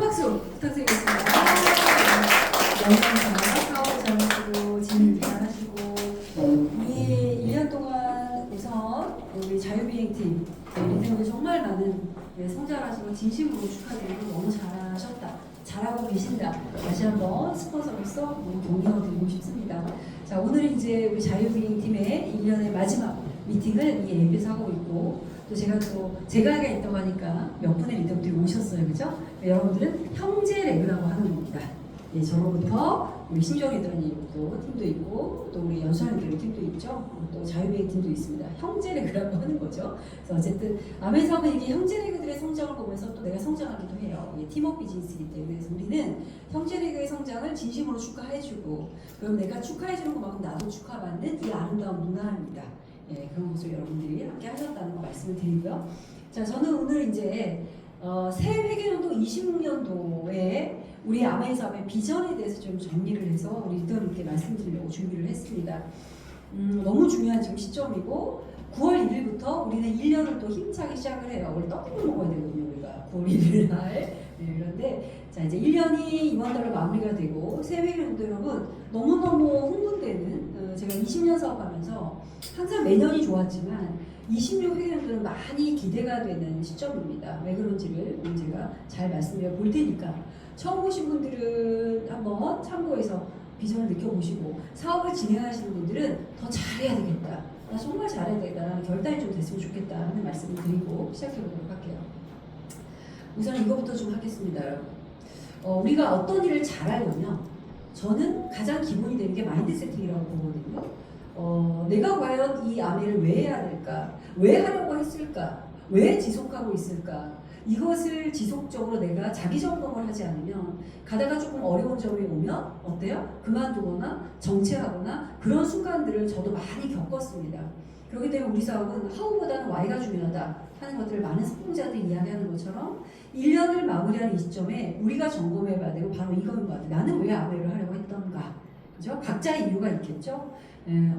박수 부탁드리겠습니다. 영상사 사업 잘하시고 진입 잘하시고 이 1년 동안 우선 우리 자유비행팀 리듬을 정말 많은 성장하시고 진심으로 축하드리고 너무 잘하셨다. 잘하고 계신다. 다시 한번 스폰서로서 격려를 드리고 싶습니다. 자, 오늘은 이제 우리 자유비행팀의 1년의 마지막 미팅을 이 앱에서 하고 있고 또 제가 있다고 하니까 몇 분의 리더분들이 오셨어요. 그죠? 여러분들은 형제 레그라고 하는 겁니다. 예, 저로부터 우리 신정 리더님도 팀도 있고 또 우리 연수한 리더 팀도 있죠. 또 자유비행 팀도 있습니다. 형제 레그라고 하는 거죠. 그래서 어쨌든 아메사업은 이게 형제 레그들의 성장을 보면서 또 내가 성장하기도 해요. 이게 팀업 비즈니스이기 때문에 그래서 우리는 형제 레그의 성장을 진심으로 축하해주고 그럼 내가 축하해주는 것만큼 나도 축하받는 이 아름다운 문화입니다. 예, 그런 모습 여러분들이 함께 하셨다는 거 말씀을 드리고요. 자, 저는 오늘 이제 새 회계연도 26년도에 우리 아메사업의 비전에 대해서 좀 정리를 해서 우리 리더님께 말씀드리려고 준비를 했습니다. 너무 중요한 지금 시점이고 9월 1일부터 우리는 1년을 또 힘차게 시작을 해요. 원래 떡국을 먹어야 되거든요, 우리가 9월 1일 날. 네, 그런데 자 이제 1년이 이번 달로 마무리가 되고 새 회계연도 여러분 너무너무 흥분되는 제가 20년 사업하면서 항상 매년이 좋았지만 26회견들은 많이 기대가 되는 시점입니다. 왜 그런지를 오늘 제가 잘 말씀드려 볼 테니까 처음 오신 분들은 한번 참고해서 비전을 느껴보시고 사업을 진행하시는 분들은 더 잘해야 되겠다. 나 정말 잘해야 되겠다. 결단이 좀 됐으면 좋겠다 하는 말씀을 드리고 시작해보도록 할게요. 우선 이거부터 좀 하겠습니다. 우리가 어떤 일을 잘하려면 저는 가장 기본이 되는 게 마인드 세팅이라고 보거든요. 내가 과연 이 아메를 왜 해야 될까? 왜 하려고 했을까? 왜 지속하고 있을까? 이것을 지속적으로 내가 자기 점검을 하지 않으면 가다가 조금 어려운 점이 오면 어때요? 그만두거나 정체하거나 그런 순간들을 저도 많이 겪었습니다. 그렇기 때문에 우리 사업은 하우보다는 Y가 중요하다 하는 것들을 많은 성공자들이 이야기하는 것처럼 1년을 마무리하는 이 시점에 우리가 점검해 봐야 되고 바로 이건 것 같아요. 나는 왜 아메를 하려고 했던가? 그죠? 각자의 이유가 있겠죠?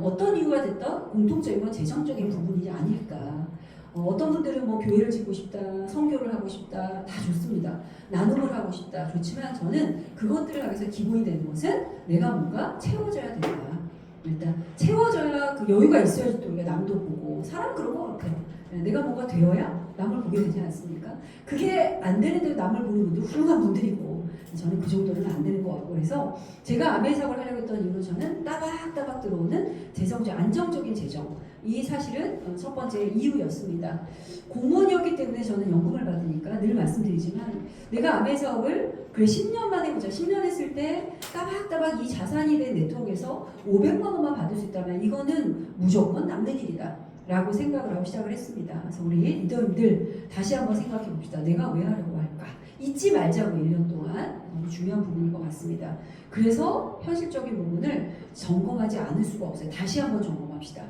어떤 이유가 됐던 공통적인 건 재정적인 부분이 아닐까. 어떤 분들은 뭐 교회를 짓고 싶다, 선교를 하고 싶다, 다 좋습니다. 나눔을 하고 싶다, 좋지만 저는 그것들을 하기 위해서 기본이 되는 것은 내가 뭔가 채워져야 된다. 일단 채워져야 그 여유가 있어야지 또 우리가 남도 보고 사람 그런 것 같아요. 내가 뭔가 되어야 남을 보게 되지 않습니까? 그게 안 되는데 남을 보는 분도 훌륭한 분들이고 저는 그 정도는 안 되는 것 같고 그래서 제가 아메 사업을 하려고 했던 이유는 저는 따박따박 들어오는 재정적 안정적인 재정 이 사실은 첫 번째 이유였습니다. 공무원이었기 때문에 저는 연금을 받으니까 늘 말씀드리지만 내가 아메 사업을 그래 10년 만에 보자 10년 했을 때 따박따박 이 자산이 된 네트워크에서 500만 원만 받을 수 있다면 이거는 무조건 남는 일이다 라고 생각을 하고 시작을 했습니다. 그래서 우리 리더님들 다시 한번 생각해 봅시다. 내가 왜 하려고 할까? 잊지 말자고 1년 동안 너무 중요한 부분인 것 같습니다. 그래서 현실적인 부분을 점검하지 않을 수가 없어요. 다시 한번 점검합시다.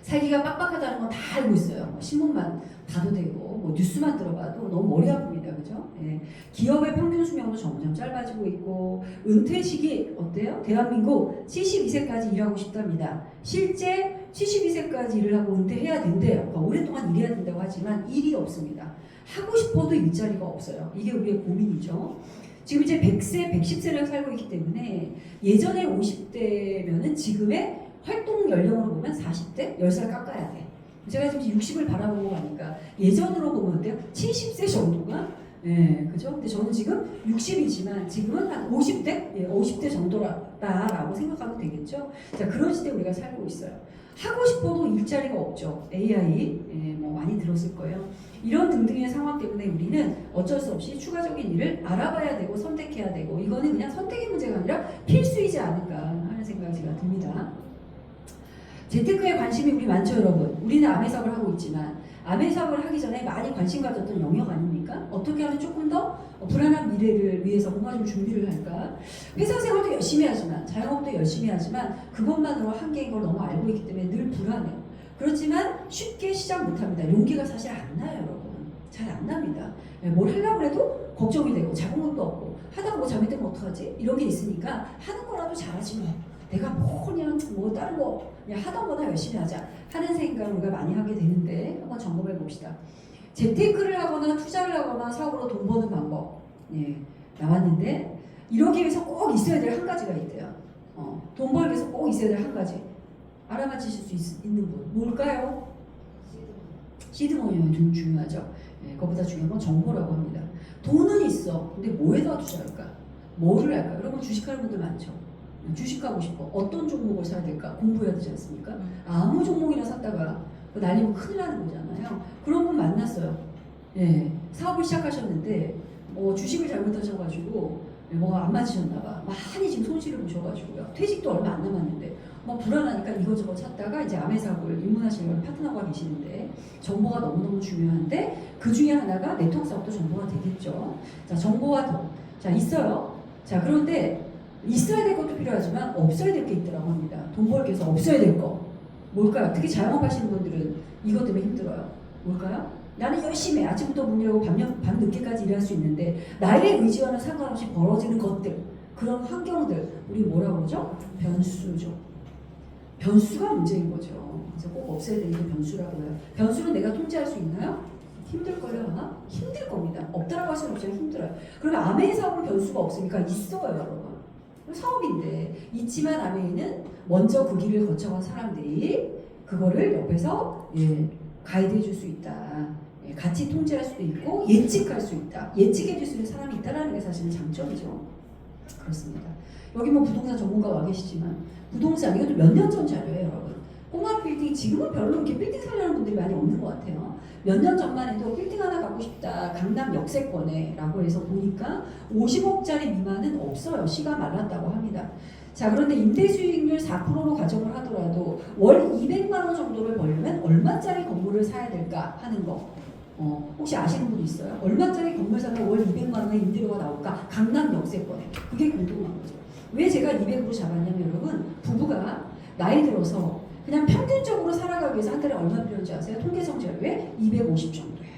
살기가 빡빡하다는 건 다 알고 있어요. 뭐 신문만 봐도 되고 뭐 뉴스만 들어봐도 너무 머리 아픕니다. 그죠? 예. 기업의 평균 수명도 점점 짧아지고 있고 은퇴 시기 어때요? 대한민국 72세까지 일하고 싶답니다. 실제 72세까지 일을 하고 은퇴해야 된대요. 그러니까 오랫동안 일해야 된다고 하지만 일이 없습니다. 하고 싶어도 일자리가 없어요. 이게 우리의 고민이죠. 지금 이제 100세, 110세를 살고 있기 때문에 예전에 50대면은 지금의 활동 연령으로 보면 40대? 10살 깎아야 돼. 제가 지금 60을 바라보고 가니까 예전으로 보면 어때요? 70세 정도가 예, 그죠? 근데 저는 지금 60이지만 지금은 한 50대? 예, 50대 정도라고 생각하면 되겠죠? 자, 그런 시대에 우리가 살고 있어요. 하고 싶어도 일자리가 없죠. AI, 예, 뭐 많이 들었을 거예요. 이런 등등의 상황 때문에 우리는 어쩔 수 없이 추가적인 일을 알아봐야 되고 선택해야 되고 이거는 그냥 선택의 문제가 아니라 필수이지 않을까 하는 생각이 제가 듭니다. 재테크에 관심이 우리 많죠, 여러분. 우리는 아메 사업을 하고 있지만 아메 사업을 하기 전에 많이 관심 가졌던 영역 아닙니까? 어떻게 하면 조금 더 불안한 미래를 위해서 뭔가 좀 준비를 할까? 회사 생활도 열심히 하지만 자영업도 열심히 하지만 그것만으로 한계인 걸 너무 알고 있기 때문에 늘 불안해요. 그렇지만 쉽게 시작 못합니다. 용기가 사실 안 나요, 여러분. 잘 안 납니다. 뭘 하려고 해도 걱정이 되고 자본금도 없고 하다가 뭐 잘못되면 어떡하지? 이런 게 있으니까 하는 거라도 잘하지 뭐. 내가 뭐 그냥 뭐 다른 거 그냥 하던 거나 열심히 하자 하는 생각을 우리가 많이 하게 되는데 한번 점검해 봅시다. 재테크를 하거나 투자를 하거나 사업으로 돈 버는 방법 예, 나왔는데 이러기 위해서 꼭 있어야 될 한 가지가 있대요. 돈 벌기 위해서 꼭 있어야 될 한 가지. 알아맞히실 수 있는 분. 뭘까요? 시드머니가 좀 중요하죠. 예, 그것보다 중요한 건 정보라고 합니다. 돈은 있어. 근데 뭐에다 투자할까? 뭐를 할까? 여러분 주식하는 분들 많죠. 주식하고 싶어. 어떤 종목을 사야 될까? 공부해야 되지 않습니까? 아무 종목이나 샀다가 날리면 큰일 나는 거잖아요. 그런 분 만났어요. 예, 사업을 시작하셨는데 주식을 잘못하셔가지고 뭐가 안 맞으셨나 봐. 많이 지금 손실을 보셔가지고요. 퇴직도 얼마 안 남았는데 막 불안하니까 이것저것 찾다가 이제 암의 사업을 입문하시는 파트너가 계시는데 정보가 너무너무 중요한데 그 중에 하나가 네트워크 사업도 정보가 되겠죠. 자, 정보와 돈. 자, 있어요. 자, 그런데 있어야 될 것도 필요하지만 없어야 될 게 있더라고 합니다. 돈 벌기 위해서 없어야 될 거. 뭘까요? 특히 자영업 하시는 분들은 이것 때문에 힘들어요. 뭘까요? 나는 열심히 해. 아침부터 문 열고 밤 늦게까지 일할 수 있는데 나의 의지와는 상관없이 벌어지는 것들, 그런 환경들, 우리 뭐라고 그러죠? 변수죠. 변수가 문제인 거죠. 그래서 꼭 없애야 되는 게 변수라고 해요. 변수는 내가 통제할 수 있나요? 힘들걸요 아마? 힘들 겁니다. 없다라고 할 수는 없지만 힘들어요. 그러면 아메이 사업은 변수가 없으니까 있어요 여러분. 사업인데 있지만 아메이는 먼저 그 길을 거쳐간 사람들이 그거를 옆에서 가이드해 줄 수 있다. 같이 통제할 수도 있고 예측할 수 있다. 예측해 줄 수 있는 사람이 있다는 게 사실은 장점이죠. 그렇습니다. 여기 뭐 부동산 전문가 와 계시지만 부동산 이것도 몇 년 전 자료예요 여러분. 꼬마 빌딩 지금은 별로 이렇게 빌딩 살려는 분들이 많이 없는 것 같아요. 몇 년 전만 해도 빌딩 하나 갖고 싶다 강남 역세권에 라고 해서 보니까 50억짜리 미만은 없어요. 시가 말랐다고 합니다. 자, 그런데 임대 수익률 4%로 가정을 하더라도 월 200만 원 정도를 벌려면 얼마짜리 건물을 사야 될까 하는 거 혹시 아시는 분 있어요? 얼마짜리 건물 사면 월 200만 원의 임대료가 나올까? 강남 역세권에. 그게 궁금한 거죠. 왜 제가 200으로 잡았냐면 여러분 부부가 나이 들어서 그냥 평균적으로 살아가기 위해서 한 달에 얼마 필요한지 아세요? 통계청 자료에 250 정도예요.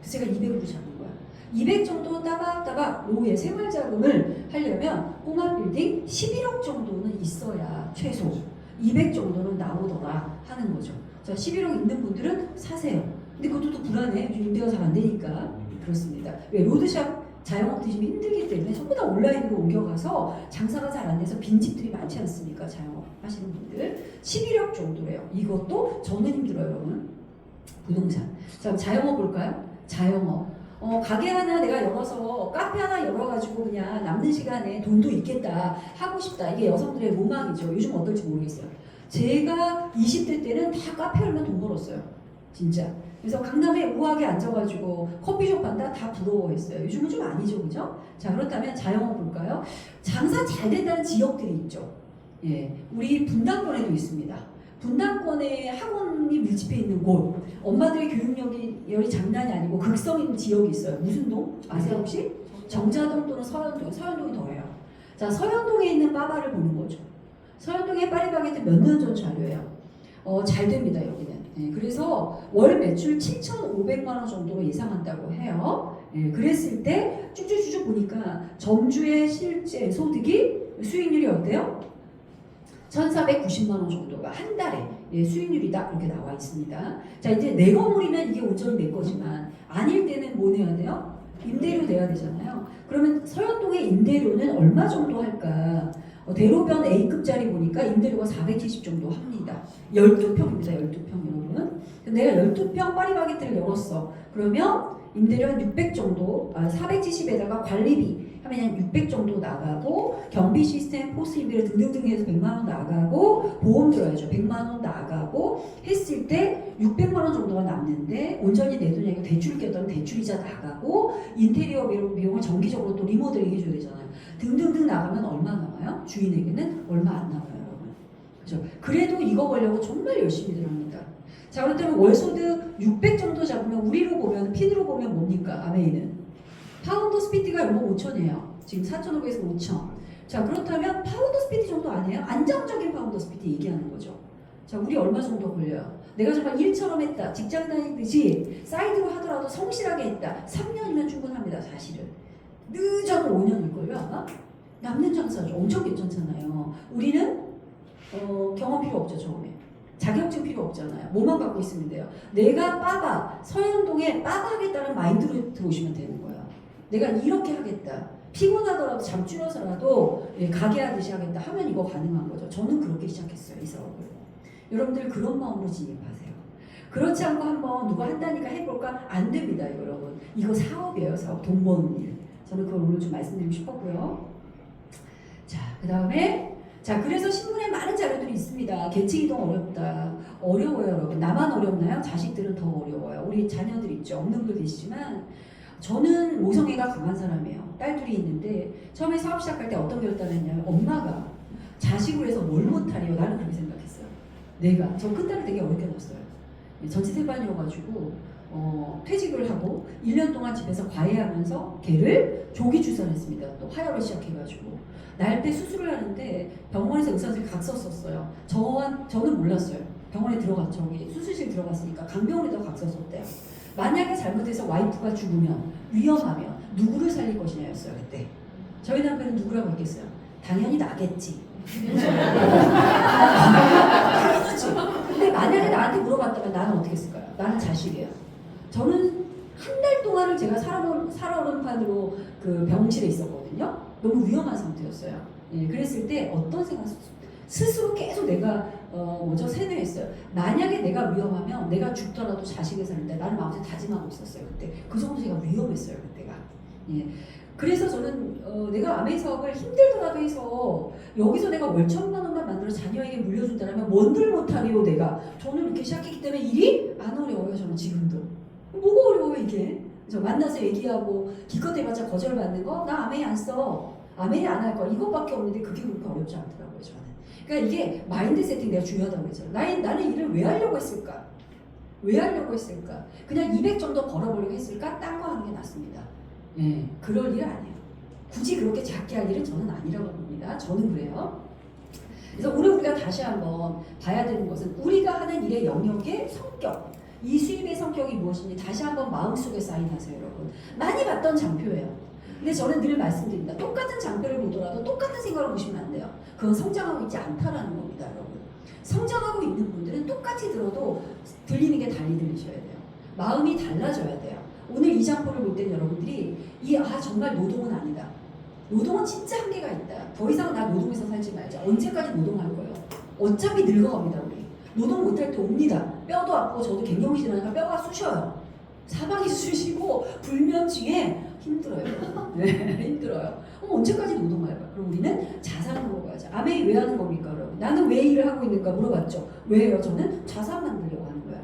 그래서 제가 200으로 잡은 거야. 200 정도 따박따박 노후에 생활자금을 하려면 꼬마 빌딩 11억 정도는 있어야 최소 200 정도는 나오더라 하는 거죠. 자, 11억 있는 분들은 사세요. 근데 그것도 또 불안해. 요즘 임대가 잘 안 되니까. 그렇습니다. 왜? 로드샵 자영업 드시면 힘들기 때문에 전부 다 온라인으로 옮겨가서 장사가 잘 안 돼서 빈집들이 많지 않습니까? 자영업 하시는 분들 11억 정도래요. 이것도 저는 힘들어요 여러분. 부동산. 자, 자영업 볼까요? 자영업. 가게 하나 내가 열어서 카페 하나 열어가지고 그냥 남는 시간에 돈도 있겠다 하고 싶다. 이게 여성들의 로망이죠. 요즘 어떨지 모르겠어요. 제가 20대 때는 다 카페 열면 돈 벌었어요. 진짜. 그래서 강남에 우아하게 앉아가지고 커피숍 한다 다 부러워했어요. 요즘은 좀 아니죠, 그죠? 자, 그렇다면 자영업 볼까요? 장사 잘 된다는 지역들이 있죠. 예, 우리 분당권에도 있습니다. 분당권에 학원이 밀집해 있는 곳, 엄마들의 교육열이 장난이 아니고 극성 있는 지역이 있어요. 무슨 동? 아세요 혹시? 정자동 또는 서현동, 서현동이 더해요. 자, 서현동에 있는 빠바를 보는 거죠. 서현동의 파리바게트 몇 년 전 자료예요. 잘 됩니다 여기는. 그래서 월 매출 7,500만 원 정도로 예상한다고 해요. 그랬을 때 쭉쭉쭉 보니까 점주의 실제 소득이 수익률이 어때요? 1,490만 원 정도가 한 달에 수익률이다 그렇게 나와 있습니다. 자, 이제 내 건물이면 이게 온전히 내 거지만 아닐 때는 뭐 내야 돼요? 임대료 내야 되잖아요. 그러면 서현동의 임대료는 얼마 정도 할까? 대로변 A급짜리 보니까 임대료가 470 정도 합니다. 12평입니다. 12평 여러분. 내가 12평 파리바게트를 열었어. 그러면 임대료 한 600 정도, 470에다가 관리비 하면 한 600 정도 나가고 경비 시스템, 포스 임대료 등등등 해서 100만 원 나가고 보험 들어야죠. 100만 원 나가고 했을 때 600만 원 정도가 남는데 온전히 내 돈이 아니고 대출을 꼈다면 대출이자 나가고 인테리어 비용을 정기적으로 또 리모델링 해줘야 되잖아요. 등등등 나가면 얼마 나와요? 주인에게는 얼마 안 나와요, 여러분. 그죠? 그래도 이거 벌려고 정말 열심히들 합니다. 자, 그렇다면 월소득 600 정도 잡으면 우리로 보면 핀으로 보면 뭡니까? 아메이는 파운더 스피티가 연봉 5천이에요. 지금 4,500에서 5천. 자, 그렇다면 파운더 스피티 정도 아니에요? 안정적인 파운더 스피티 얘기하는 거죠. 자, 우리 얼마 정도 걸려요? 내가 정말 일처럼 했다. 직장 다니듯이 사이드로 하더라도 성실하게 했다. 3년이면 충분합니다, 사실은. 늦어도 5년일걸요, 아마? 남는 장사죠. 엄청 괜찮잖아요. 우리는 경험 필요 없죠, 처음에. 자격증 필요 없잖아요. 뭐만 갖고 있으면 돼요. 내가 빠바, 서현동에 빠바 하겠다는 마인드로 들어오시면 되는 거예요. 내가 이렇게 하겠다. 피곤하더라도 잠줄여서라도 가게 하듯이 하겠다 하면 이거 가능한 거죠. 저는 그렇게 시작했어요. 이 사업을. 여러분들 그런 마음으로 진입하세요. 그렇지 않고 한번 누가 한다니까 해볼까? 안 됩니다. 여러분. 이거 사업이에요. 사업. 돈 버는 일. 저는 그걸 오늘 좀 말씀드리고 싶었고요. 자, 그 다음에 그래서 신문에 많은 자료들이 있습니다. 계층 이동 어렵다. 어려워요, 여러분. 나만 어렵나요? 자식들은 더 어려워요. 우리 자녀들 있죠. 없는 분도 계시지만 저는 모성애가 강한 사람이에요. 딸 둘이 있는데 처음에 사업 시작할 때 어떤 결단을 했냐면 엄마가 자식을 해서 뭘 못하래요. 나는 그렇게 생각했어요. 저 큰딸을 되게 어렵게 낳았어요. 전치세반이어가지고 퇴직을 하고 1년 동안 집에서 과외하면서 걔를 조기 출산했습니다. 또 하혈을 시작해가지고 날 때 수술을 하는데 병원에서 의사 선생님이 각 썼었어요. 저는 몰랐어요. 병원에 저기 수술실 들어갔으니까 강병원에다가 각 썼었대요. 만약에 잘못해서 와이프가 죽으면 위험하면 누구를 살릴 것이냐였어요. 그때 저희 남편은 누구라고 했겠어요? 당연히 나겠지. 당연하지. 근데 만약에 나한테 물어봤다면 나는 어떻게 했을까요? 나는 자식이에요. 저는 한 달 동안을 제가 살아오른판으로 그 병실에 있었거든요. 너무 위험한 상태였어요. 그랬을 때 어떤 생각 스스로 계속 내가 세뇌했어요. 만약에 내가 위험하면 내가 죽더라도 자식을 살린다. 나는 마음속에 다짐하고 있었어요. 그때 그 정도 제가 위험했어요. 그때가. 그래서 저는 내가 아메이 사업을 힘들더라도 해서 여기서 내가 월 1,000만 원만 만들어 자녀에게 물려준다면 뭔들 못하리요 내가. 저는 이렇게 시작했기 때문에 일이 안 어려워요. 저는 지금도. 뭐가 어려워요 이게. 저 만나서 얘기하고 기껏 해봤자 거절받는 거 나 아메이 안 써. 아메이 안 할 거 이것밖에 없는데 그게 그렇게 어렵지 않더라고요 저는. 그러니까 이게 마인드 세팅 내가 중요하다고 그랬잖아요. 나는 일을 왜 하려고 했을까? 왜 하려고 했을까? 그냥 200 정도 벌어보려고 했을까? 딴 거 하는 게 낫습니다. 그럴 일 아니에요. 굳이 그렇게 작게 할 일은 저는 아니라고 봅니다. 저는 그래요. 그래서 오늘 우리가 다시 한번 봐야 되는 것은 우리가 하는 일의 영역의 성격, 이 수입의 성격이 무엇인지 다시 한번 마음속에 사인하세요, 여러분. 많이 봤던 장표예요. 근데 저는 늘 말씀드립니다. 똑같은 장표를 보더라도 똑같은 생각을 보시면 안 돼요. 그건 성장하고 있지 않다라는 겁니다, 여러분. 성장하고 있는 분들은 똑같이 들어도 들리는 게 달리 들리셔야 돼요. 마음이 달라져야 돼요. 오늘 이 장표를 볼 때는 여러분들이 정말 노동은 아니다. 노동은 진짜 한계가 있다. 더 이상 나 노동해서 살지 말자. 언제까지 노동할 거예요? 어차피 늙어갑니다, 우리. 노동 못할 때 옵니다. 뼈도 아프고 저도 갱년기지나니까 뼈가 쑤셔요. 사방이 쑤시고 불면증에 힘들어요. 힘들어요. 언제까지 노동할까? 그럼 우리는 자산으로 가자. 아메이 왜 하는 겁니까, 여러분? 나는 왜 일을 하고 있는가 물어봤죠. 왜요? 저는 자산 만들려고 하는 거야.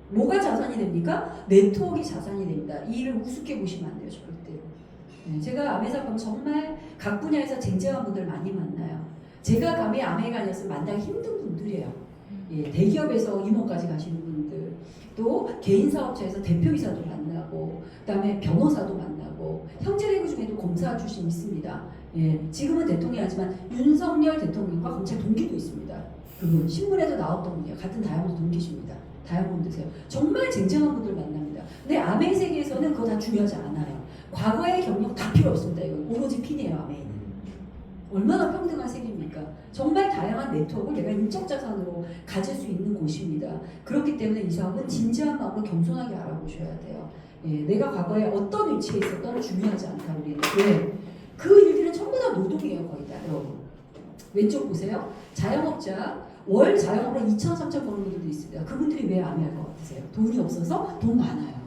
뭐가 자산이 됩니까? 네트워크가 자산이 됩니다. 이 일을 우습게 보시면 안 돼요, 절대. 제가 아메 사업하면 정말 각 분야에서 쟁쟁한 분들 많이 만나요. 제가 감히 아메가 아니었으면 만나기 힘든 분들이에요. 대기업에서 임원까지 가시는 분들, 또 개인 사업자에서 대표이사도 만나고, 그다음에 변호사도 만나고, 형제외교 중에도 검사 출신 있습니다. 지금은 대통령이 하지만 윤석열 대통령과 검찰 동기도 있습니다. 그분 신문에도 나왔던 분이에요. 같은 다이아몬드 동기십니다. 다이아몬드세요. 정말 쟁쟁한 분들 만납니다. 근데 아메이 세계에서는 그거 다 중요하지 않아요. 과거의 경력 다 필요 없습니다. 이거 오로지 핀이에요, 아메이는. 얼마나 평등한 세계입니까? 정말 다양한 네트워크를 내가 인적 자산으로 가질 수 있는 곳입니다. 그렇기 때문에 이 사업은 진지한 마음으로 겸손하게 알아보셔야 돼요. 내가 과거에 어떤 위치에 있었던 중요하지 않다 우리는. 왜? 그 일들은 전부 다 노동이에요, 거의 다. 여러분. 왼쪽 보세요. 자영업자 월 자영업으로 2,000, 3,000 버는 분들도 있습니다. 그분들이 왜 아메할 것 같으세요? 돈이 없어서 돈 많아요.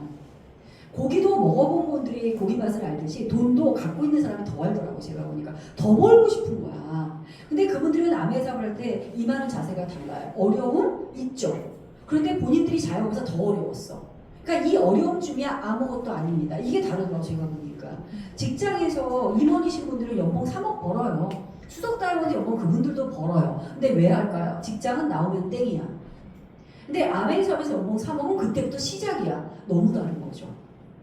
고기도 먹어본 분들이 고기 맛을 알듯이 돈도 갖고 있는 사람이 더 알더라고. 제가 보니까 더 벌고 싶은 거야. 근데 그분들은 아메 사업을 할 때 임하는 자세가 달라요. 어려움 있죠. 그런데 본인들이 자영업에서 더 어려웠어. 그러니까 이 어려움 중에 아무것도 아닙니다. 이게 다르더라고 제가 보니까. 직장에서 임원이신 분들은 연봉 3억 벌어요. 수석 다이아몬드 연봉 그분들도 벌어요. 근데 왜 할까요? 직장은 나오면 땡이야. 근데 아메 사업에서 연봉 3억은 그때부터 시작이야. 너무 다른 거죠.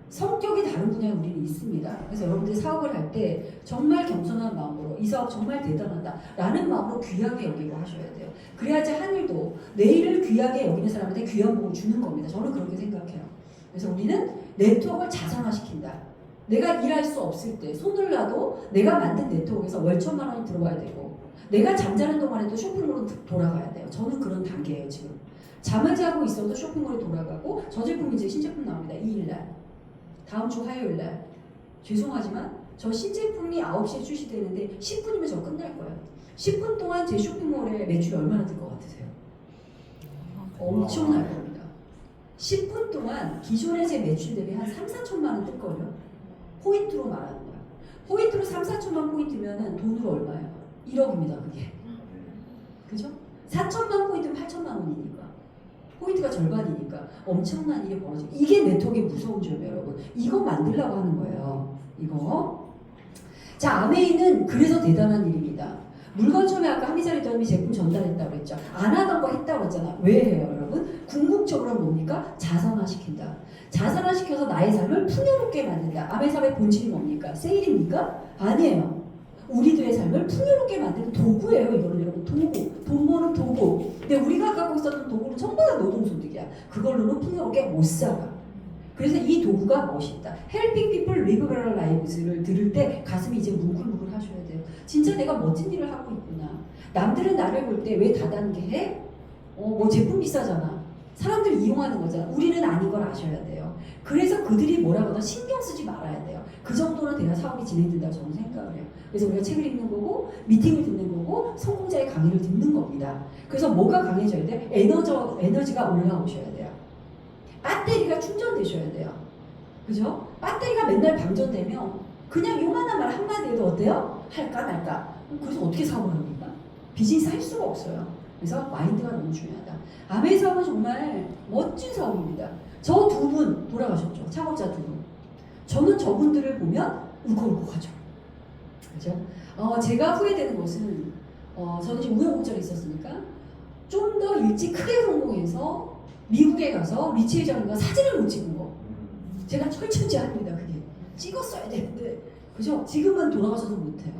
성격이 다른 분야에 우리는 있습니다. 그래서 여러분들이 사업을 할 때 정말 겸손한 마음으로 이 사업 정말 대단하다 라는 마음으로 귀하게 여기고 하셔야 돼요. 그래야지 한 일도 내 일을 귀하게 여기는 사람한테 귀한 복을 주는 겁니다. 저는 그렇게 생각해요. 그래서 우리는 네트워크를 자산화시킨다. 내가 일할 수 없을 때 손을 놔도 내가 만든 네트워크에서 월 1,000만 원이 들어와야 되고 내가 잠자는 동안에도 쇼핑몰로 돌아가야 돼요. 저는 그런 단계예요 지금. 잠을 자고 있어도 쇼핑몰에 돌아가고 저 제품 이제 신제품 나옵니다. 2일날. 다음 주 화요일날 죄송하지만 저 신제품이 9시에 출시되는데 10분이면 저 끝날 거예요. 10분 동안 제 쇼핑몰에 매출이 얼마나 들 것 같으세요? 엄청날 겁니다. 10분 동안 기존의 제 매출 대비 한 3, 4천만 원 뜰걸요? 포인트로 말하는 거야. 포인트로 3, 4천만 포인트면 돈으로 얼마예요? 1억입니다, 그게. 그죠? 4천만 포인트면 8천만 원이니까. 포인트가 절반이니까 엄청난 일이 벌어지고, 이게 네트워크의 무서운 점이에요, 여러분. 이거 만들려고 하는 거예요. 이거. 자, 아메이는 그래서 대단한 일입니다. 물건 처음에 아까 한미자리 더미 제품 전달했다고 그랬죠. 안 하던 거 했다고 했잖아. 왜 해요, 여러분? 궁극적으로 뭡니까? 자선화시킨다. 자선화시켜서 나의 삶을 풍요롭게 만든다. 아메이사의 본질이 뭡니까? 세일입니까? 아니에요. 우리들의 삶을 풍요롭게 만드는 도구예요. 이거는 여러분, 도구. 돈 버는 도구. 근데 우리가 갖고 있었던 도구는 전부 다 노동소득이야. 그걸로는 풍요롭게 못 살아. 그래서 이 도구가 멋있다. Helping people live better lives를 들을 때 가슴이 이제 뭉글뭉글 하셔야 돼요. 진짜 내가 멋진 일을 하고 있구나. 남들은 나를 볼 때 왜 다단계해? 뭐 제품 비싸잖아. 사람들 이용하는 거잖아. 우리는 아닌 걸 아셔야 돼요. 그래서 그들이 뭐라고 하든 신경 쓰지 말아야 돼요. 그 정도는 돼야 사업이 진행된다고 저는 생각을 해요. 그래서 우리가 책을 읽는 거고, 미팅을 듣는 거고, 성공자의 강의를 듣는 겁니다. 그래서 뭐가 강해져야 돼요? 에너지가 올라오셔야 돼요. 배터리가 충전되셔야 돼요. 그죠? 배터리가 맨날 방전되면 그냥 요만한 말 한마디 해도 어때요? 할까 말까? 그래서 어떻게 사업을 합니까? 비즈니스 할 수가 없어요. 그래서 마인드가 너무 중요하다. 아메이 사업은 정말 멋진 사업입니다. 저 두 분 돌아가셨죠. 창업자 두 분. 저는 저분들을 보면 울컥울컥하죠. 그죠? 제가 후회되는 것은 저는 지금 우여곡절이 있었으니까 좀 더 일찍 크게 성공해서 미국에 가서 리치 회장님과 사진을 못 찍은 거. 제가 철천지합니다. 그게 찍었어야 되는데, 그죠? 지금은 돌아가셔서 못해요.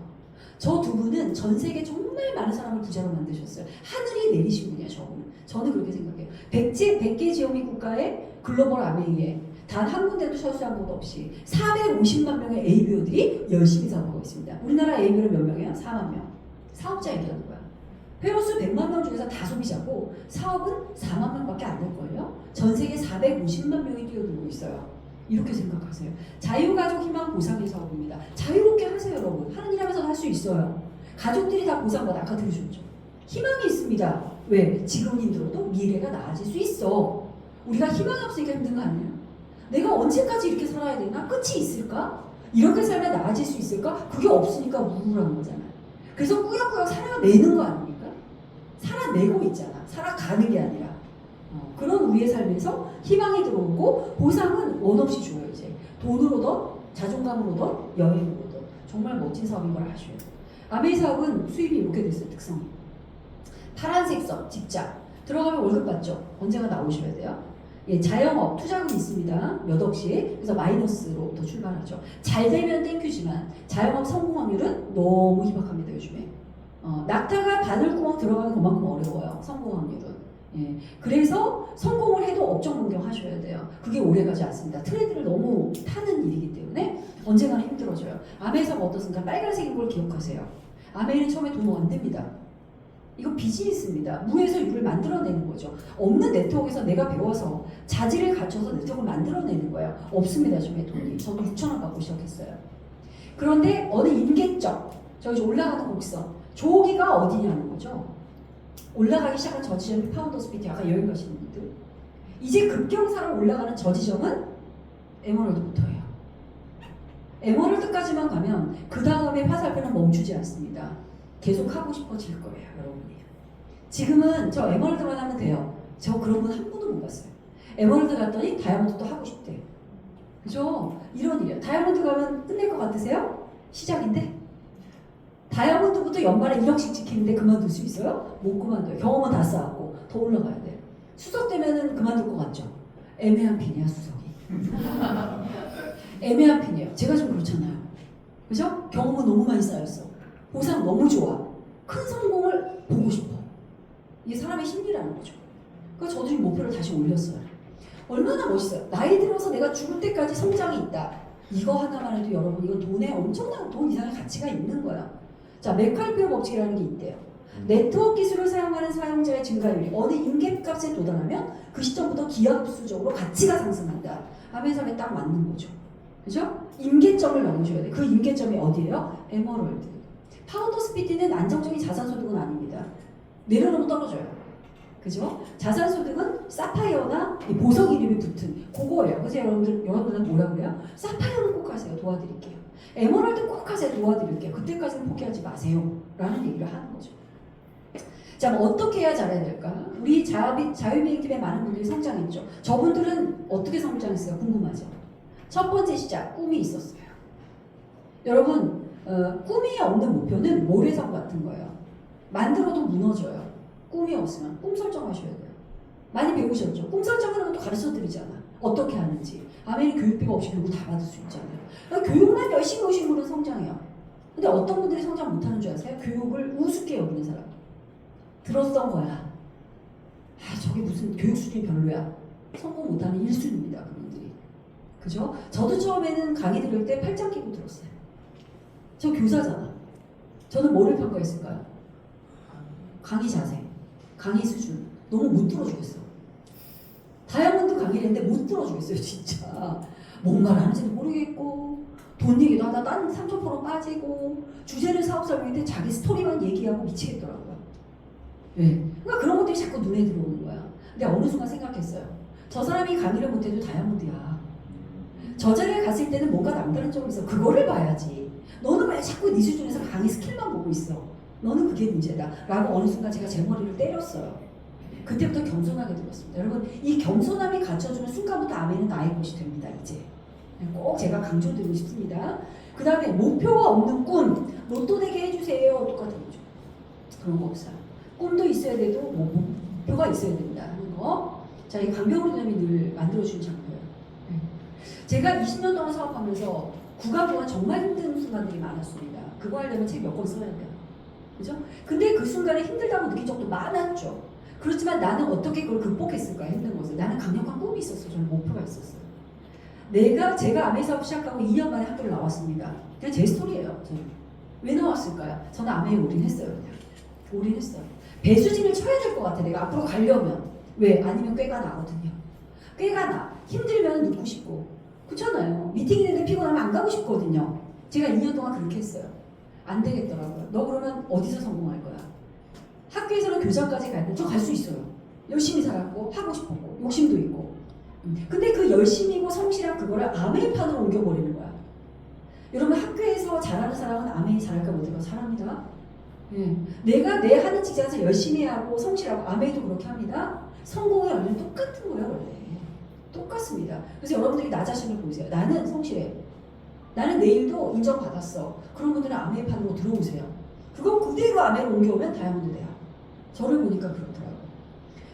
저 두 분은 전 세계 정말 많은 사람을 부자로 만드셨어요. 하늘이 내리신 분이야, 저분은. 저는 그렇게 생각해요. 100개 지역민 국가의 글로벌 아메이에 단 한 군데도 철수한 곳 없이 450만 명의 ABO들이 열심히 사업하고 있습니다. 우리나라 ABO는 몇 명이에요? 4만 명. 사업자 얘기하는 거야. 회원수 100만 명 중에서 다 소비자고 사업은 4만 명밖에 안 될걸요? 전 세계 450만 명이 뛰어들고 있어요. 이렇게 생각하세요. 자유가족 희망 보상의 사업입니다. 자유롭게 하세요, 여러분. 하는 일 하면서 할 수 있어요. 가족들이 다 보상받아. 아까 들으셨죠? 희망이 있습니다. 왜? 지금 힘들어도 미래가 나아질 수 있어. 우리가 희망이 없으니까 힘든 거 아니에요? 내가 언제까지 이렇게 살아야 되나? 끝이 있을까? 이렇게 살면 나아질 수 있을까? 그게 없으니까 우울한 거잖아요. 그래서 꾸역꾸역 살아내는 거 아닙니까? 살아내고 있잖아. 살아가는 게 아니라. 그런 우리의 삶에서 희망이 들어오고 보상은 원 없이 줘요. 이제 돈으로든 자존감으로든 여행으로든 정말 멋진 사업인 걸 아셔야 돼요. 아메이 사업은 수입이 이렇게 됐어요. 특성이. 파란색 선, 직장. 들어가면 월급 받죠. 언제가 나오셔야 돼요. 예, 자영업, 투자금이 있습니다. 몇 억씩. 그래서 마이너스로부터 출발하죠. 잘 되면 땡큐지만 자영업 성공 확률은 너무 희박합니다. 요즘에. 낙타가 바늘구멍 들어가는 것만큼 어려워요. 성공 확률은. 예, 그래서 성공을 해도 업종 변경하셔야 돼요. 그게 오래가지 않습니다. 트렌드를 너무 타는 일이기 때문에 언젠가는 힘들어져요. 아메이 사업 어떻습니까? 빨간색인 걸 기억하세요. 아메이는 처음에 돈 안 됩니다. 이거 비즈니스입니다. 무에서 유를 만들어내는 거죠. 없는 네트워크에서 내가 배워서 자질을 갖춰서 네트워크를 만들어내는 거예요. 없습니다. 처음에 돈이. 저도 6,000원 받고 시작했어요. 그런데 어느 임계점, 저기 올라가는 곡선, 조기가 어디냐는 거죠. 올라가기 시작한 저 지점이 파운더스 피트, 아까 여행 가시는 분들. 이제 급경사로 올라가는 저 지점은 에머럴드부터예요. 에머럴드까지만 가면 그 다음에 화살표는 멈추지 않습니다. 계속 하고 싶어질 거예요, 여러분이. 지금은 저 에머럴드만 하면 돼요. 저 그런 분 한 번도 못 봤어요. 에머럴드 갔더니 다이아몬드도 하고 싶대. 그죠? 이런 일이에요. 다이아몬드 가면 끝낼 것 같으세요? 시작인데? 다이아몬드부터 연말에 1억씩 지키는데 그만둘 수 있어요? 못 그만둬요. 경험은 다 쌓았고 더 올라가야 돼. 수석 되면은 그만둘 것 같죠? 애매한 핀이야, 수석이. 애매한 핀이에요. 제가 좀 그렇잖아요. 그죠? 경험은 너무 많이 쌓였어. 보상 너무 좋아. 큰 성공을 보고 싶어. 이게 사람의 심리라는 거죠. 그래서 저도 지금 목표를 다시 올렸어요. 얼마나 멋있어요. 나이 들어서 내가 죽을 때까지 성장이 있다. 이거 하나만 해도 여러분, 이건 돈에 엄청난 돈 이상의 가치가 있는 거야. 자, 맥칼피어 법칙이라는 게 있대요. 네트워크 기술을 사용하는 사용자의 증가율이 어느 임계값에 도달하면 그 시점부터 기하급수적으로 가치가 상승한다. 아메이사에 딱 맞는 거죠. 그죠? 임계점을 넣어줘야 돼. 그 임계점이 어디예요? 에머럴드. 파운더스 PT는 안정적인 자산소득은 아닙니다. 내려놓으면 떨어져요. 그죠? 자산소득은 사파이어나 이 보석 이름이 붙은 그거예요. 그래서 여러분들은 뭐라 그래요? 사파이어는 꼭 하세요. 도와드릴게요. 에머럴드 꼭 하세요. 도와드릴게요. 그때까지는 포기하지 마세요. 라는 얘기를 하는 거죠. 자, 뭐 어떻게 해야 잘해야 될까? 우리 자유비행팀에 많은 분들이 성장했죠. 저분들은 어떻게 성장했어요? 궁금하죠? 첫 번째 시작, 꿈이 있었어요. 여러분, 꿈이 없는 목표는 모래성 같은 거예요. 만들어도 무너져요. 꿈이 없으면 꿈 설정하셔야 돼요. 많이 배우셨죠? 꿈 설정하는 것도 가르쳐 드리잖아. 어떻게 하는지. 아메리 교육비가 없이 교육을 다 받을 수 있잖아요. 그러니까 교육만 열심히 오신 분은 성장해요. 근데 어떤 분들이 성장 못하는 줄 아세요? 교육을 우습게 여기는 사람. 들었던 거야. 저게 무슨 교육 수준이 별로야. 성공 못하는 1순위입니다. 그분들이. 그죠? 저도 처음에는 강의 들을 때 팔짱 끼고 들었어요. 저 교사잖아. 저는 뭐를 평가했을까요? 강의 자세, 강의 수준. 너무 못 들어주겠어. 다이아몬드 강의를 했는데 못 들어주겠어요. 진짜. 뭔 말 하는지도 모르겠고 돈 얘기도 하다 딴 3,000% 빠지고 주제를 사업 설명인데 자기 스토리만 얘기하고 미치겠더라고요. 네. 그러니까 그런 것들이 자꾸 눈에 들어오는 거야. 근데 어느 순간 생각했어요. 저 사람이 강의를 못해도 다이아몬드야. 저 자리에 갔을 때는 뭔가 남다른 점이 있어. 그거를 봐야지. 너는 왜 자꾸 네 수준에서 강의 스킬만 보고 있어. 너는 그게 문제다. 라고 어느 순간 제가 제 머리를 때렸어요. 그때부터 겸손하게 들었습니다. 여러분, 이 겸손함이 갖춰주는 순간부터 아멘은 나의 것이 됩니다. 이제 꼭 제가 강조드리고 싶습니다. 그 다음에 목표가 없는 꿈, 로또 되게 해주세요. 똑같은 거죠. 그런 거 없어요. 꿈도 있어야 돼도 목표가 있어야 된다 하는 거. 자, 이 강병우 대장님이 늘 만들어주는 장표예요. 제가 20년 동안 사업하면서 구간 동안 정말 힘든 순간들이 많았습니다. 그거 하려면 책 몇 권 써야 돼요. 그죠? 근데 그 순간에 힘들다고 느낀 적도 많았죠. 그렇지만 나는 어떻게 그걸 극복했을까? 힘든 것을. 나는 강력한 꿈이 있었어요. 저는 목표가 있었어요. 제가 아메 사업 시작하고 2년 만에 학교를 나왔습니다. 그냥 제 스토리예요. 저는. 왜 나왔을까요? 저는 아메에 올인했어요. 그냥. 올인했어요. 배수진을 쳐야 될 것 같아. 내가 앞으로 가려면. 왜? 아니면 꾀가 나거든요. 꾀가 나. 힘들면 눕고 싶고. 그렇잖아요. 미팅 있는데 피곤하면 안 가고 싶거든요. 제가 2년 동안 그렇게 했어요. 안 되겠더라고요. 너 그러면 어디서 성공할 거야? 학교에서는 교장까지 가는데 저 갈 수 있어요. 열심히 살았고 하고 싶었고 욕심도 있고. 근데 그 열심이고 성실한 그거를 아메이판으로 옮겨버리는 거야. 여러분, 학교에서 잘하는 사람은 아메이 잘할까 못할까? 잘합니다. 예. 내가 내 하는 직장에서 열심히 하고 성실하고 아메이도 그렇게 합니다. 성공이 완전 똑같은 거예요. 원래 똑같습니다. 그래서 여러분들이 나 자신을 보세요. 나는 성실해. 나는 내일도 인정받았어. 그런 분들은 아메이판으로 들어오세요. 그거 그대로 아메로 옮겨오면 다이아몬드 돼요. 저를 보니까 그렇더라고요.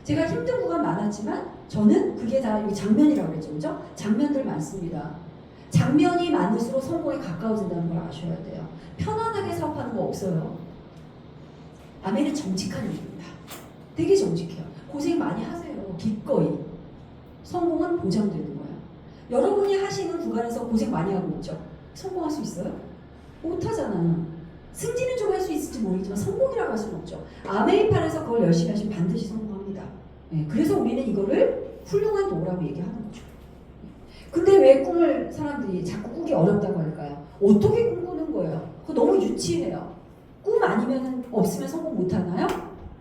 제가 힘든 구간 많았지만 저는 그게 다 장면이라고 그랬죠. 그죠? 장면들 많습니다. 장면이 많을수록 성공에 가까워진다는 걸 아셔야 돼요. 편안하게 사업하는 거 없어요. 아메는 정직한 일입니다. 되게 정직해요. 고생 많이 하세요. 기꺼이. 성공은 보장되는 거예요. 여러분이 하시는 구간에서 고생 많이 하고 있죠? 성공할 수 있어요? 못하잖아. 승진은 좀 할 수 있을지 모르겠지만 성공이라고 할 수는 없죠. 아메이판에서 그걸 열심히 하시면 반드시 성공합니다. 네, 그래서 우리는 이거를 훌륭한 도구라고 얘기하는 거죠. 근데 왜 꿈을 사람들이 자꾸 꾸기 어렵다고 할까요? 어떻게 꿈꾸는 거예요? 그거 너무 유치해요. 꿈 아니면 없으면 성공 못하나요?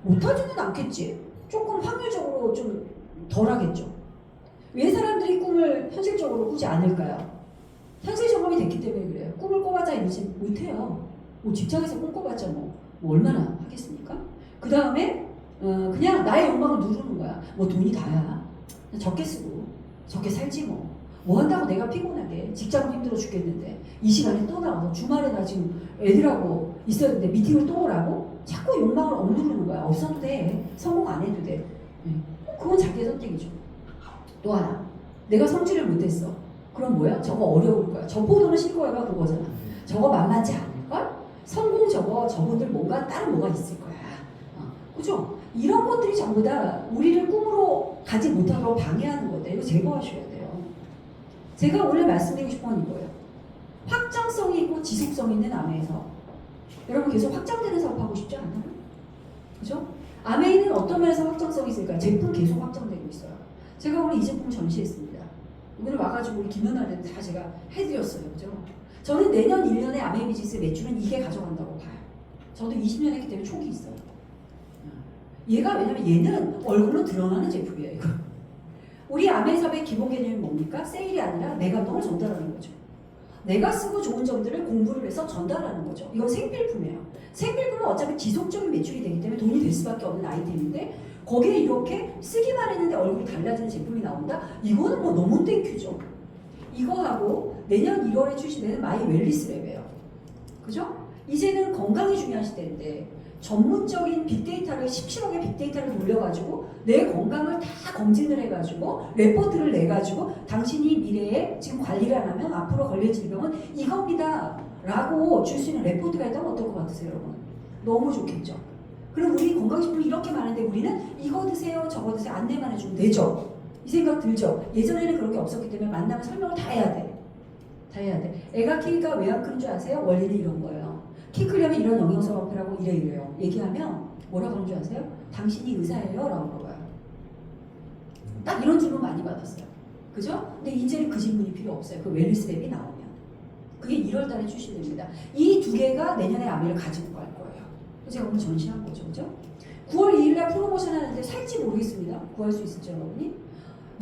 못하지는 않겠지. 조금 확률적으로 좀 덜하겠죠. 왜 사람들이 꿈을 현실적으로 꾸지 않을까요? 현실 적응이 됐기 때문에 그래요. 꿈을 꿔봤자 이러지 못해요. 뭐 직장에서 꿈꿔봤자 뭐 얼마나 하겠습니까? 그 다음에 그냥 나의 욕망을 누르는 거야. 뭐 돈이 다야. 적게 쓰고 적게 살지 뭐. 뭐 한다고 내가 피곤하게. 직장은 힘들어 죽겠는데 이 시간에 또 나와서 주말에 나 지금 애들하고 있어야 되는데 미팅을 또 오라고? 자꾸 욕망을 억누르는 거야. 없어도 돼. 성공 안 해도 돼. 그건 자기의 선택이죠. 또 하나. 내가 성취를 못했어. 그럼 뭐야? 저거 어려울 거야. 저보도는 실거야가 그거잖아. 저거 만만치 않을걸? 성공 저분들 뭔가 다른 뭐가 있을 거야. 그죠? 이런 것들이 전부 다 우리를 꿈으로 가지 못하도록 방해하는 건데 이거 제거하셔야 돼요. 제가 오늘 말씀드리고 싶은 건 이거예요. 확장성이 있고 지속성이 있는 아메에서 여러분 계속 확장되는 사업하고 싶지 않나요? 그죠? 아메이는 어떤 면에서 확장성이 있을까요? 제품 계속 확장되고 있어요. 제가 오늘 이 제품 전시했습니다. 오늘 와가지고 우리 김연아한테 다 제가 해드렸어요. 그죠? 저는 내년 1년에 아메 비즈니스 매출은 이게 가져간다고 봐요. 저도 20년 했기 때문에 촉이 있어요. 얘가 왜냐면 얘는 얼굴로 드러나는 제품이에요. 이거. 우리 아메사업의 기본 개념이 뭡니까? 세일이 아니라 내가 너무 전달하는 거죠. 내가 쓰고 좋은 점들을 공부를 해서 전달하는 거죠. 이건 생필품이에요. 생필품은 어차피 지속적인 매출이 되기 때문에 돈이 될 수밖에 없는 아이템인데 거기에 이렇게 쓰기만 했는데 얼굴이 달라지는 제품이 나온다? 이거는 뭐 너무 땡큐죠. 이거하고 내년 1월에 출시되는 마이 웰리스 랩이에요. 그죠? 이제는 건강이 중요한 시대인데 전문적인 빅데이터를 17억의 빅데이터를 돌려가지고 내 건강을 다 검진을 해가지고 레포트를 내가지고 당신이 미래에 지금 관리를 안 하면 앞으로 걸릴 질병은 이겁니다 라고 줄 수 있는 레포트가 있다면 어떨 것 같으세요 여러분? 너무 좋겠죠? 그럼 우리 건강식품이 이렇게 많은데 우리는 이거 드세요 저거 드세요 안내만 해주면 되죠? 이 생각 들죠? 예전에는 그런 게 없었기 때문에 만나면 설명을 다 해야 돼. 다 해야 돼. 애가 키가 왜 안 크는 줄 아세요? 원리는 이런 거예요. 키 크려면 이런 영양소가 필요하고 이래요. 얘기하면 뭐라고 하는 줄 아세요? 당신이 의사예요? 라고 물어봐요. 딱 이런 질문 많이 받았어요. 그죠? 근데 이제는 그 질문이 필요 없어요. 그 웰리스 랩이 나오면. 그게 1월 달에 출시됩니다. 이 두 개가 내년에 아메를 가지고 갈 거예요. 제가 오늘 전시한 거죠. 그죠? 9월 2일날 프로모션 하는데 살지 모르겠습니다. 구할 수 있을지 여러분이?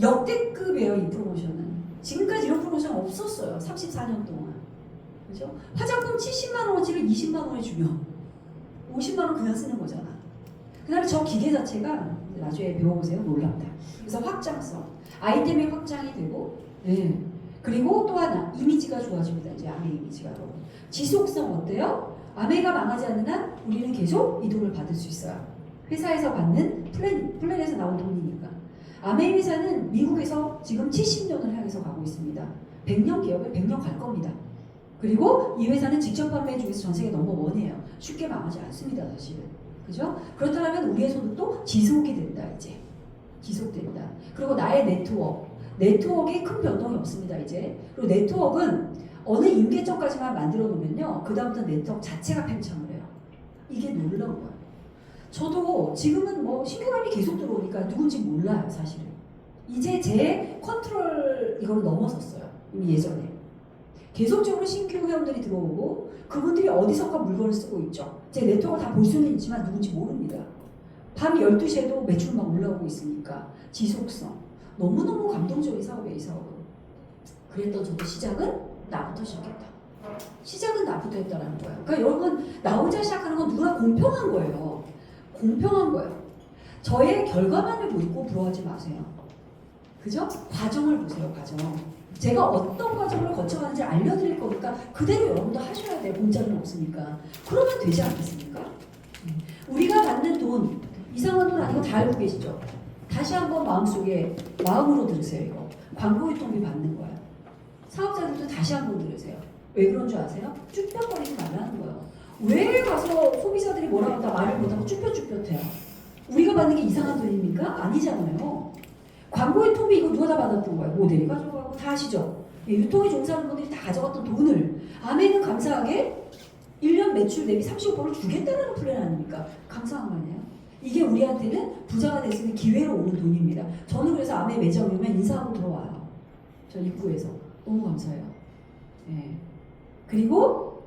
역대급이에요. 이 프로모션은. 지금까지 이런 프로모션 없었어요. 34년 동안. 그죠? 화장품 70만원어치를 20만원에 주면 50만원 그냥 쓰는 거잖아. 그 다음에 저 기계 자체가 나중에 배워보세요. 놀랍다. 그래서 확장성. 아이템의 확장이 되고 네. 그리고 또 하나 이미지가 좋아집니다. 이제 아메 이미지가 여러분. 지속성 어때요? 아메가 망하지 않는 한 우리는 계속 이동을 받을 수 있어요. 회사에서 받는 플랜에서 나온 돈이니까. 아메 회사는 미국에서 지금 70년을 향해서 가고 있습니다. 100년 기업에 100년 갈 겁니다. 그리고 이 회사는 직접 판매 중에서 전 세계 넘버원이에요. 쉽게 망하지 않습니다, 사실은. 그죠? 그렇다면 우리의 소득도 지속이 된다, 이제. 지속된다. 그리고 나의 네트워크에 큰 변동이 없습니다, 이제. 그리고 네트워크는 어느 임계점까지만 만들어 놓으면요. 그다음부터 네트워크 자체가 팽창을 해요. 이게 놀라운 거예요. 저도 지금은 뭐 신규 가입이 계속 들어오니까 누군지 몰라요, 사실은. 이제 제 컨트롤 이걸 넘어섰어요. 이미 예전에. 계속적으로 신규 회원들이 들어오고 그분들이 어디선가 물건을 쓰고 있죠. 제 네트워크를 다 볼 수는 있지만 누군지 모릅니다. 밤 12시에도 매출 막 올라오고 있으니까 지속성. 너무너무 감동적인 사업이에요, 이 사업은. 그랬던 저도 시작은 나부터 시작했다. 시작은 나부터 했다라는 거예요. 그러니까 여러분 나 혼자 시작하는 건 누구나 공평한 거예요. 공평한 거예요. 저의 결과만을 보고 부러워하지 마세요. 그죠? 과정을 보세요, 과정. 제가 어떤 과정을 거쳐가는지 알려드릴 거니까 그대로 여러분도 하셔야 돼요. 공짜는 없으니까. 그러면 되지 않겠습니까? 우리가 받는 돈, 이상한 돈 아니고 다 알고 계시죠? 다시 한번 마음으로 들으세요, 이거. 광고 유통비 받는 거예요. 사업자들도 다시 한번 들으세요. 왜 그런 줄 아세요? 쭈뼛거리지 말라는 거예요. 왜 가서 소비자들이 뭐라고 다 말을 못하고 쭈뼛쭈뼛해요? 우리가 받는 게 이상한 돈입니까? 아니잖아요. 광고 유통비 이거 누가 다 받았던 거예요? 모델이 가져가고 다 아시죠? 유통에 종사하는 분들이 다 가져갔던 돈을 아메는 감사하게 1년 매출 대비 35%를 주겠다는 플랜 아닙니까? 감사한 거 아니에요? 이게 우리한테는 부자가 될 수 있는 기회로 오는 돈입니다. 저는 그래서 아메 매장 오면 인사하고 들어와요. 저 입구에서. 너무 감사해요. 네. 그리고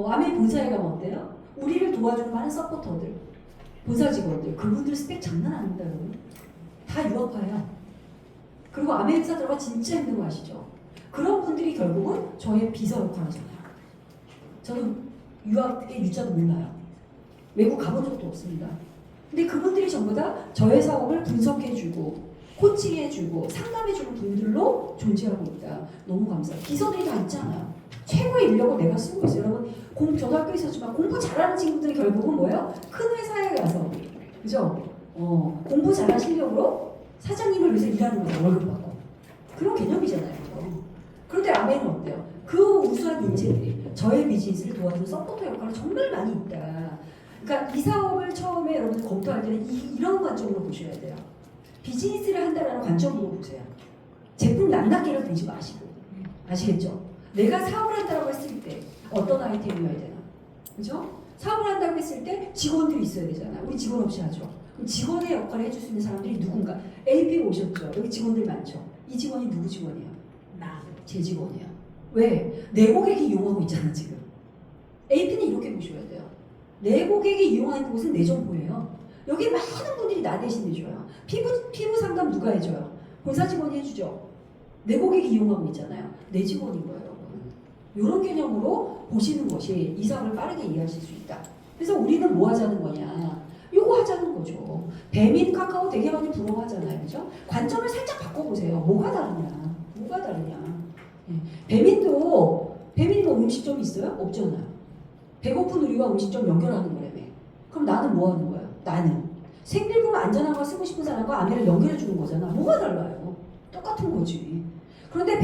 아메 본사에 가면 어때요? 우리를 도와주는 많은 서포터들, 본사 직원들, 그분들 스펙 장난 아닙니다, 여러분. 다 유학파예요. 그리고 아메 회사 들어가 진짜 힘든 거 아시죠? 그런 분들이 결국은 저의 비서 역할을 하잖아요. 저는 유학의 유자도 몰라요. 외국 가본 적도 없습니다. 근데 그분들이 전부 다 저의 사업을 분석해주고 코칭해주고 상담해주는 분들로 존재하고 있다. 너무 감사해요. 비서들이 다 있잖아요. 최고의 인력을 내가 쓰고 있어요. 여러분 저도 학교에 있었지만 공부 잘하는 친구들이 결국은 뭐예요? 큰 회사에 가서 그죠? 공부 잘한 실력으로 사장님을 위해서 일하는 거죠. 월급 받고. 그런 개념이잖아요. 그런데 아메는 어때요? 그 우수한 인재들이 저의 비즈니스를 도와주는 서포터 역할을 정말 많이 있다. 그러니까 이 사업을 처음에 여러분 검토할 때는 이런 관점으로 보셔야 돼요. 비즈니스를 한다는 관점으로 보세요. 제품 낱낱이를 보지 마시고. 아시겠죠? 내가 사업을 한다고 했을 때 어떤 아이템이어야 되나? 그죠? 사업을 한다고 했을 때 직원들이 있어야 되잖아. 우리 직원 없이 하죠. 그럼 직원의 역할을 해줄 수 있는 사람들이 누군가? AP가 오셨죠? 여기 직원들 많죠? 이 직원이 누구 직원이에요? 제 직원이에요. 왜? 내 고객이 이용하고 있잖아 지금. AP는 이렇게 보셔야 돼요. 내 고객이 이용하는 곳은 내 정보예요. 여기 많은 분들이 나 대신 해줘요. 피부 상담 누가 해줘요? 본사 직원이 해주죠. 내 고객이 이용하고 있잖아요. 내 직원인 거예요, 여러분. 이런 개념으로 보시는 것이 이 사업을 빠르게 이해하실 수 있다. 그래서 우리는 뭐 하자는 거냐? 요거 하자는 거죠. 배민 카카오 되게 많이 부러워하잖아요, 그죠? 관점을 살짝 바꿔보세요. 뭐가 다르냐? 뭐가 다르냐? 예. 배민도 음식점이 있어요? 없잖아요. 배고픈 우리와 음식점 연결하는 거라며. 그럼 나는 뭐 하는 거야? 나는 생필품 안전한 거 쓰고 싶은 사람과 아메를 연결해 주는 거잖아. 뭐가 달라요? 똑같은 거지. 그런데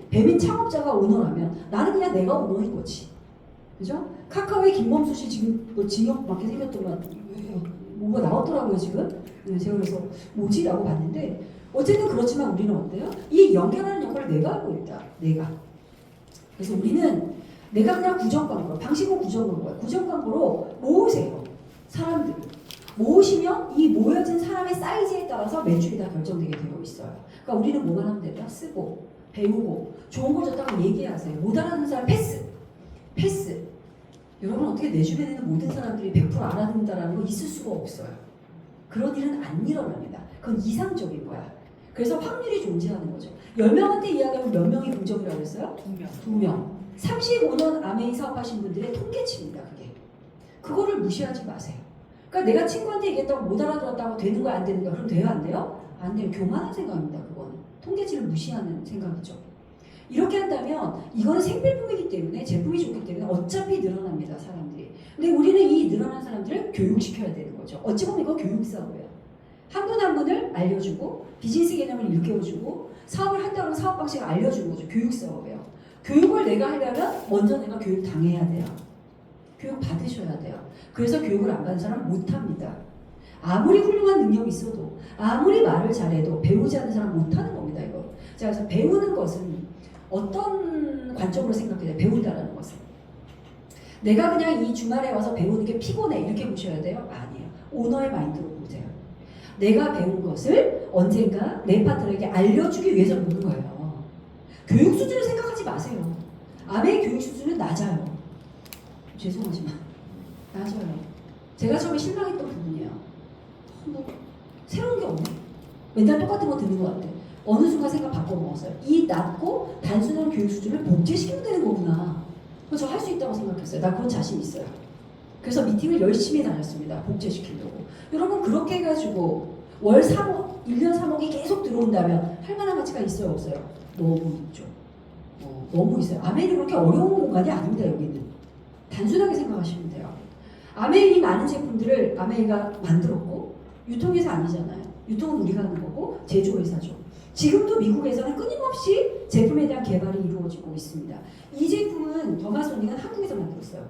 배민 창업자가 오너라면 나는 그냥 내가 오너인 거지. 그죠? 카카오의 김범수 씨 지금 뭐 징역 맞게 생겼더만 뭐가 나왔더라고요 지금. 네, 제가 그래서 뭐지? 라고 봤는데 어쨌든 그렇지만 우리는 어때요? 이 연결하는 역할을 내가 하고 있다. 내가. 그래서 우리는 내가 그냥 구정광고, 방식은 구정광고야. 구정광고로 모으세요. 사람들. 모으시면 이 모여진 사람의 사이즈에 따라서 매출이 다 결정되게 되어 있어요. 그러니까 우리는 뭐만 하면 된다? 쓰고, 배우고, 좋은 거 좋다고 얘기하세요. 못 알아듣는 사람 패스. 여러분 어떻게 내 주변에 있는 모든 사람들이 100% 알아듣는다라는 거 있을 수가 없어요. 그런 일은 안 일어납니다. 그건 이상적인 거야. 그래서 확률이 존재하는 거죠. 10명한테 이야기하면 몇 명이 긍정이라고 했어요? 2명. 35년 아메이 사업하신 분들의 통계치입니다. 그게. 그거를 무시하지 마세요. 그러니까 내가 친구한테 얘기했다고 못 알아들었다고 되는 거야 안 되는 거야? 그럼 돼요 안 돼요? 안 돼요. 교만한 생각입니다. 그거는. 통계치를 무시하는 생각이죠. 이렇게 한다면 이건 생필품이기 때문에 제품이 좋기 때문에 어차피 늘어납니다. 사람들이. 근데 우리는 이 늘어난 사람들을 교육시켜야 되는 거죠. 어찌 보면 이거 교육사고예요. 한 분 한 분을 알려주고 비즈니스 개념을 일깨워주고 사업을 한다면 사업 방식을 알려주는 거죠. 교육사업이에요. 교육을 내가 하려면 먼저 내가 교육 당해야 돼요. 교육 받으셔야 돼요. 그래서 교육을 안 받은 사람은 못합니다. 아무리 훌륭한 능력이 있어도 아무리 말을 잘해도 배우지 않는 사람은 못하는 겁니다. 이거. 자, 그래서 배우는 것은 어떤 관점으로 생각해야 돼요? 배운다라는 것은. 내가 그냥 이 주말에 와서 배우는 게 피곤해 이렇게 보셔야 돼요? 아니에요. 오너의 마인드로 보세요. 내가 배운 것을 언젠가 내 파트너에게 알려주기 위해서 보는 거예요. 교육 수준을 생각하지 마세요. 아메의 교육 수준은 낮아요. 죄송하지만 낮아요. 제가 처음에 실망했던 부분이에요. 뭐 새로운 게 없네. 맨날 똑같은 거 듣는 것 같아. 어느 순간 생각 바꿔먹었어요. 이 낮고 단순한 교육 수준을 복제시키면 되는 거구나. 그래서 저 할 수 있다고 생각했어요. 나 그런 자신 있어요. 그래서 미팅을 열심히 다녔습니다. 복제시키려고. 여러분 그렇게 해가지고 월 3억, 1년 3억이 계속 들어온다면 할 만한 가치가 있어요 없어요? 너무 있죠. 너무 있어요. 아메이는 그렇게 어려운 공간이 아닙니다. 여기는. 단순하게 생각하시면 돼요. 아메이 많은 제품들을 아메이가 만들었고 유통회사 아니잖아요. 유통은 우리가 하는 거고 제조회사죠. 지금도 미국에서는 끊임없이 제품에 대한 개발이 이루어지고 있습니다. 이 제품은 더마소닉은 한국에서 만들었어요.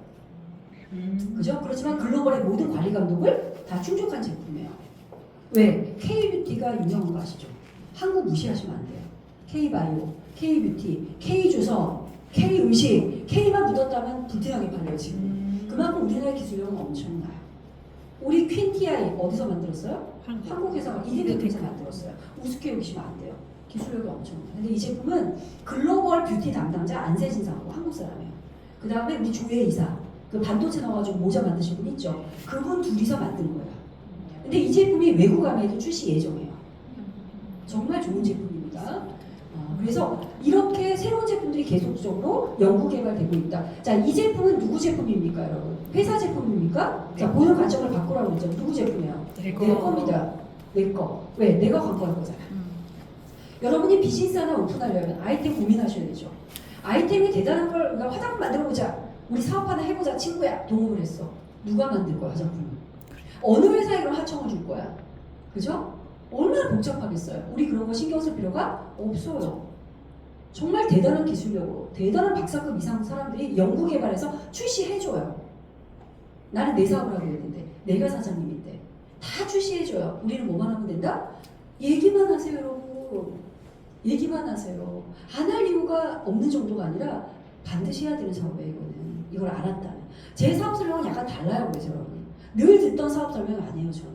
그죠? 그렇지만 글로벌의 모든 관리 감독을 다 충족한 제품이에요. 왜? K뷰티가 유명한 거 아시죠? 한국 무시하시면 안 돼요. K바이오, K뷰티, K조선, K음식, K만 묻었다면 불티나게 팔려요 지금. 그만큼 우리나라의 기술력은 엄청나요. 우리 퀸티아이 어디서 만들었어요? 한국 회사가 이데베트에서 만들었어요. 우습게 여기시면 안 돼요. 기술력이 엄청나요. 근데 이 제품은 글로벌 뷰티 담당자 안세진 사하고 한국 사람이에요. 그 다음에 우리 조혜 이사, 그 반도체 넣어가지고 모자 만드신 분 있죠? 그분 둘이서 만든 거예요. 근데 이 제품이 외국 아메에도 출시 예정이에요. 정말 좋은 제품입니다. 그래서 이렇게 새로운 제품들이 계속적으로 연구 개발되고 있다. 자, 이 제품은 누구 제품입니까, 여러분? 회사 제품입니까? 자, 보는 관점을 바꾸라고 했죠. 누구 제품이에요? 내 겁니다. 내 거. 왜? 내가 광고할 거잖아. 여러분이 비즈니스 하나 오픈하려면 아이템 고민하셔야 되죠. 아이템이 대단한 걸 우리가 화장품 만들어보자. 우리 사업 하나 해보자. 친구야. 동업을 했어. 누가 만들 거야, 화장품을? 어느 회사에 그럼 하청을 줄 거야? 그죠? 얼마나 복잡하겠어요. 우리 그런 거 신경 쓸 필요가 없어요. 정말 대단한 기술력으로 대단한 박사급 이상 사람들이 연구 개발해서 출시해줘요. 나는 내 사업을 하고 있는데 내가 사장님인데 다 출시해줘요. 우리는 뭐만 하면 된다? 얘기만 하세요, 여러분. 얘기만 하세요. 안 할 이유가 없는 정도가 아니라 반드시 해야 되는 사업이에요. 이걸 알았다면. 제 사업 설명은 약간 달라요. 그래서 여러분. 늘 듣던 사업 설명 아니에요. 저는.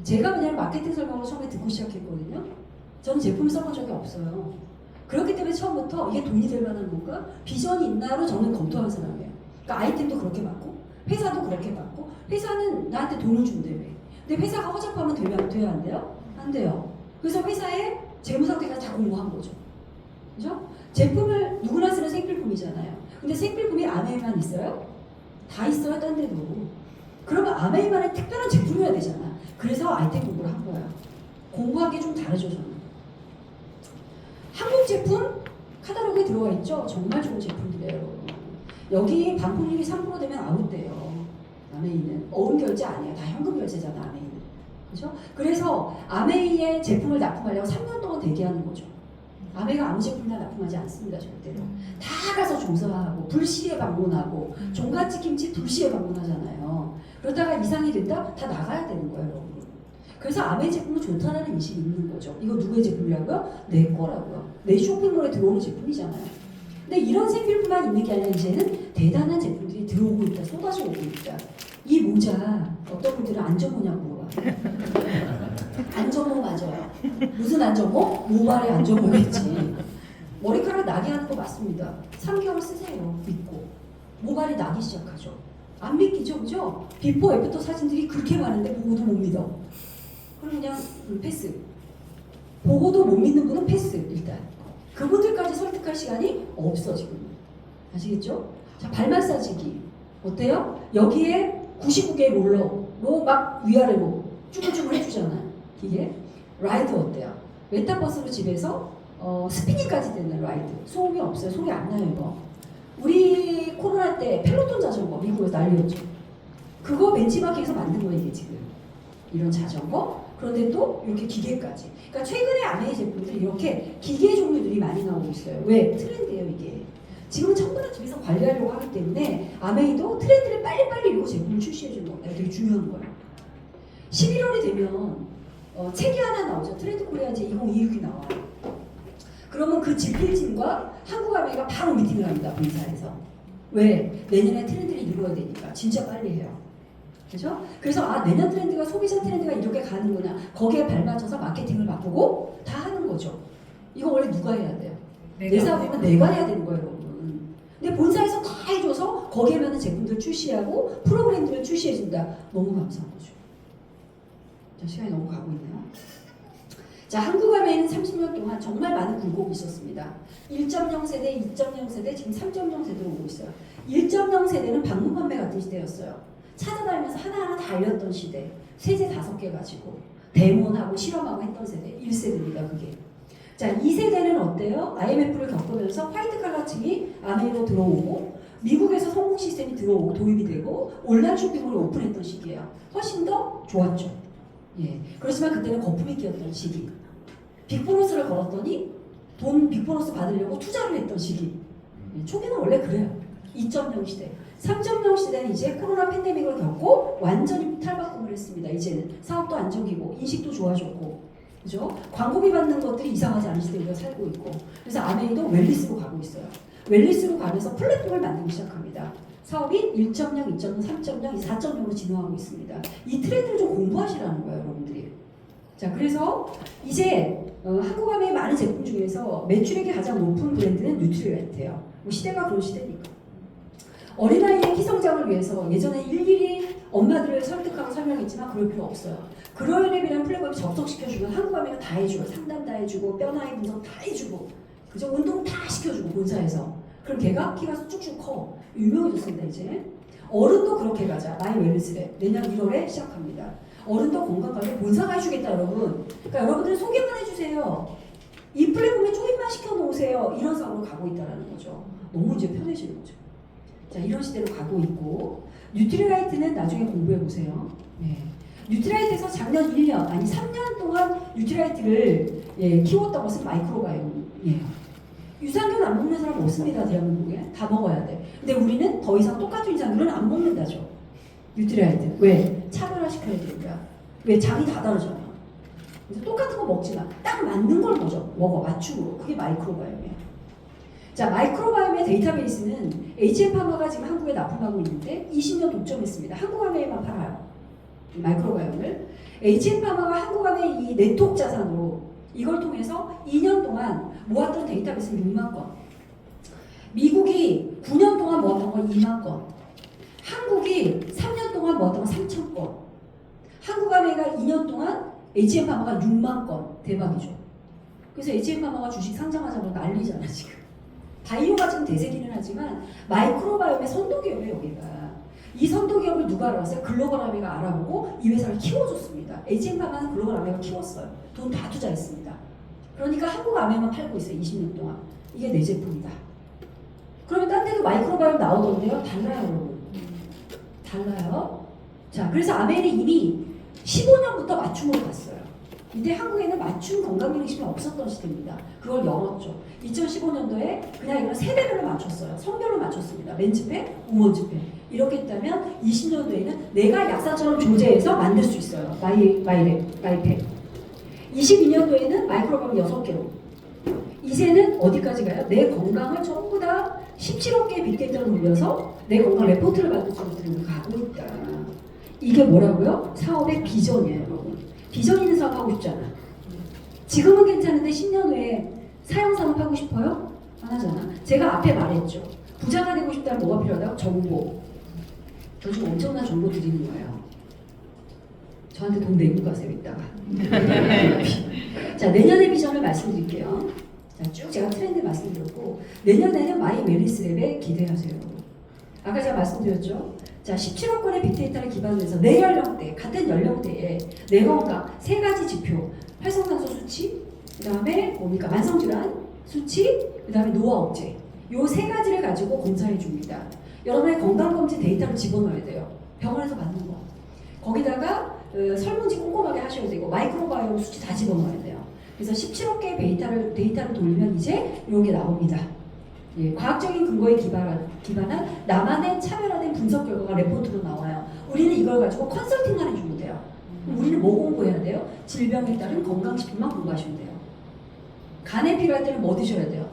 제가 그냥 마케팅 설명을 처음에 듣고 시작했거든요. 저는 제품을 써본 적이 없어요. 그렇기 때문에 처음부터 이게 돈이 될 만한 건가? 비전이 있나로 저는 검토하는 사람이에요. 그러니까 아이템도 그렇게 받고 회사도 그렇게 받고 회사는 나한테 돈을 준대 왜? 근데 회사가 허접하면 돼야 안 돼요? 안 돼요. 그래서 회사의 재무 상태가 다 공고한 거죠. 그죠? 제품을 누구나 쓰는 생필품이잖아요. 근데 생필품이 아메이만 있어요? 다 있어요, 딴 데도. 그러면 아메이만의 특별한 제품이어야 되잖아. 그래서 아이템 공부를 한 거야. 공부한 게 좀 다르죠, 저는. 한국 제품 카탈로그에 들어와 있죠? 정말 좋은 제품들이에요. 여기 반품률이 3% 되면 아웃돼요. 아메이는. 어음 결제 아니에요. 다 현금 결제잖아, 아메이는. 그죠? 그래서 아메이의 제품을 납품하려고 3년 동안 대기하는 거죠. 아메이가 아무 제품이나 납품하지 않습니다, 절대로. 다 가서 조사하고, 불시에 방문하고, 종갓집 김치 불시에 방문하잖아요. 그러다가 이상이 됐다? 다 나가야 되는 거예요, 여러분. 그래서 아메이 제품은 좋다는 인식이 있는 거죠. 이거 누구의 제품이라고요? 내 거라고요. 내 쇼핑몰에 들어오는 제품이잖아요. 근데 이런 생필품만 있는 게 아니라 이제는 대단한 제품들이 들어오고 있다, 쏟아져 오고 있다. 이 모자, 어떤 분들은 안전모냐고 물어봐요. 안전모 맞아요. 무슨 안전모? 모발의 안전모겠지. 머리카락 나게 하는 거 맞습니다. 3개월 쓰세요. 믿고. 모발이 나기 시작하죠. 안 믿기죠, 그죠? 비포 애프터 사진들이 그렇게 많은데 보고도 못 믿어. 그럼 그냥 패스. 보고도 못 믿는 분은 패스, 일단. 그분들까지 설득할 시간이 없어, 지금. 아시겠죠? 자, 발 마사지기. 어때요? 여기에 99개의 롤러로 막 위아래로 쭈글쭈글 해주잖아요. 이게. 라이드 어때요? 메타버스로 집에서 스피닝까지 되는 라이드. 소음이 없어요. 소리 안 나요, 이거. 우리 코로나 때 펠로톤 자전거 미국에서 난리였죠. 그거 벤치마킹에서 만든 거예요, 이게 지금. 이런 자전거. 그런데 또 이렇게 기계까지. 그러니까 최근에 아메이 제품들이 이렇게 기계 종류들이 많이 나오고 있어요. 왜? 트렌드예요, 이게. 지금은 전부 다 집에서 관리하려고 하기 때문에 아메이도 트렌드를 빨리빨리 읽고 제품을 출시해주는 겁니다. 되게 중요한 거예요. 11월이 되면 책이 하나 나오죠. 트렌드 코리아 이제 2026이 나와요. 그러면 그 집필진과 한국 아메이가 바로 미팅을 합니다. 본사에서. 왜? 내년에 트렌드를 이루어야 되니까. 진짜 빨리 해요. 그죠? 그래서 내년 트렌드가 소비자 트렌드가 이렇게 가는구나. 거기에 발맞춰서 마케팅을 바꾸고 다 하는 거죠. 이거 원래 누가 해야 돼요? 내 사업이면 내가 해야 되는 거예요, 여러분. 근데 본사에서 다 해줘서 거기에 맞는 제품들 출시하고 프로그램들을 출시해준다. 너무 감사한 거죠. 자, 시간이 너무 가고 있네요. 자, 한국 아메이는 30년 동안 정말 많은 굴곡이 있었습니다. 1.0 세대, 2.0 세대, 지금 3.0 세대로 오고 있어요. 1.0 세대는 방문 판매 같은 시대였어요. 찾아다니면서 하나하나 다 알렸던 시대. 세제 5개 가지고 데몬하고 실험하고 했던 세대. 1세대입니다, 그게. 자, 2세대는 어때요? IMF를 겪으면서 화이트 칼라층이 아메이로 들어오고 미국에서 성공 시스템이 들어오고 도입이 되고 온라인 쇼핑몰을 오픈했던 시기예요. 훨씬 더 좋았죠. 예. 그렇지만 그때는 거품이 끼었던 시기. 빅보너스를 걸었더니 돈 빅보너스 받으려고 투자를 했던 시기. 예. 초기는 원래 그래요. 2.0 시대. 3.0 시대는 이제 코로나 팬데믹을 겪고 완전히 탈바꿈을 했습니다. 이제는 사업도 안정기고 인식도 좋아졌고, 그죠? 광고비 받는 것들이 이상하지 않은 시대에 우리가 살고 있고, 그래서 아메이도 웰리스로 가고 있어요. 웰리스로 가면서 플랫폼을 만들기 시작합니다. 사업이 1.0, 2.0, 3.0, 4.0으로 진화하고 있습니다. 이 트렌드를 좀 공부하시라는 거예요, 여러분들이. 자, 그래서 이제 한국 아메이 많은 제품 중에서 매출액이 가장 높은 브랜드는 뉴트리라이트예요. 뭐 시대가 그런 시대니까. 어린아이의 키성장을 위해서 예전에 일일이 엄마들을 설득하고 설명했지만 그럴 필요 없어요. 그로이랩이라는 플랫폼이 접속시켜주면 한국 아메이가 다 해줘요. 상담 다 해주고 뼈나이 분석 다 해주고, 그죠? 운동 다 시켜주고 본사에서. 그럼 걔가 키가 쭉쭉 커. 유명해졌습니다, 이제. 어른도 그렇게 가자. 마이 웰리스랩. 내년 1월에 시작합니다. 어른도 건강관리 본사가 해주겠다, 여러분. 그러니까 여러분들 소개만 해주세요. 이 플랫폼에 조인만 시켜놓으세요. 이런 상황으로 가고 있다는 거죠. 너무 이제 편해지는 거죠. 자, 이런 시대로 가고 있고, 뉴트리라이트는 나중에 공부해보세요. 네. 뉴트리라이트에서 작년 1년, 아니 3년 동안 뉴트리라이트를 키웠던 것은 마이크로바이옴이에요. 유산균 안 먹는 사람 없습니다, 대한민국에. 다 먹어야 돼. 근데 우리는 더 이상 똑같은 유산균은 안 먹는다죠. 뉴트리라이트. 왜? 차별화시켜야 되니까. 왜? 장이 다 다르잖아요. 그래서 똑같은 거 먹지 마. 딱 맞는 걸 먹어. 맞춤으로. 그게 마이크로바이옴이에요. 자, 마이크로바이옴의 데이터베이스는 HM파마가 지금 한국에 납품하고 있는데 20년 독점했습니다. 한국 아메이만 팔아요. 마이크로바이옴을. HM파마가 한국 아메이 이 네트워크 자산으로 이걸 통해서 2년 동안 모았던 데이터베이스는 6만 건. 미국이 9년 동안 모았던 건 2만 건. 한국이 3년 동안 모았던 건 3천 건. 한국아메가 2년 동안 HM파마가 6만 건. 대박이죠. 그래서 HM파마가 주식 상장하자마자 난리잖아 지금. 바이오가 지금 대세기는 하지만 마이크로바이옴의 선도기업이에요 여기가. 이 선도기업을 누가 알아봤어요? 글로벌아메가 알아보고 이 회사를 키워줬습니다. HM파마는 글로벌아메가 키웠어요. 돈 다 투자했습니다. 그러니까 한국아메만 팔고 있어요 20년 동안. 이게 내 제품이다. 그러면 딴 데도 마이크로바이옴 나오던데요? 달라요 여러분. 달라요. 자, 그래서 아메는 이미 15년부터 맞춤으로 갔어요. 이때 한국에는 맞춤 건강기능식품이 없었던 시대입니다. 그걸 열었죠. 2015년도에 그냥 이걸 세대별로 맞췄어요. 성별로 맞췄습니다. 맨즈팩, 우먼즈팩. 이렇게 했다면 20년도에는 내가 약사처럼 조제해서 만들 수 있어요. 마이팩. 22년도에는 마이크로바이옴 6개로. 이제는 어디까지 가요? 내 건강을 전부 다 17억 개의 빅데이터를 돌려서 내 건강 레포트를 만들 정도로 가고 있다. 이게 뭐라고요? 사업의 비전이에요, 여러분. 비전 있는 사업 하고 싶잖아. 지금은 괜찮은데 10년 후에 사형 사업 하고 싶어요? 안 하잖아. 제가 앞에 말했죠. 부자가 되고 싶다면 뭐가 필요하다고? 정보. 저 지금 엄청난 정보 드리는 거예요. 저한테 돈 내고 가세요, 이따가. 자, 내년의 비전을 말씀드릴게요. 자, 쭉 제가 트렌드 말씀드렸고, 내년에는 마이 웰니스랩에 기대하세요. 아까 제가 말씀드렸죠. 자, 17억 건의 빅데이터를 기반으로 해서 내 연령대, 같은 연령대에 내 건강, 3가지 지표, 활성산소 수치, 그 다음에 뭡니까? 만성질환 수치, 그 다음에 노화 억제. 요 3가지를 가지고 검사해 줍니다. 여러분의 건강검진 데이터를 집어넣어야 돼요. 병원에서 받는 거. 거기다가 설문지 꼼꼼하게 하셔야 되고, 마이크로바이옴 수치 다 집어넣어야 돼요. 그래서 17억 개의 데이터를 돌리면 이제 이게 나옵니다. 예, 과학적인 근거에 기반한 나만의 차별화된 분석 결과가 레포트로 나와요. 우리는 이걸 가지고 컨설팅만 해주면 돼요. 그럼 우리는 뭐 공부해야 돼요? 질병에 따른 건강식품만 공부하시면 돼요. 간에 필요할 때는 뭐 드셔야 돼요?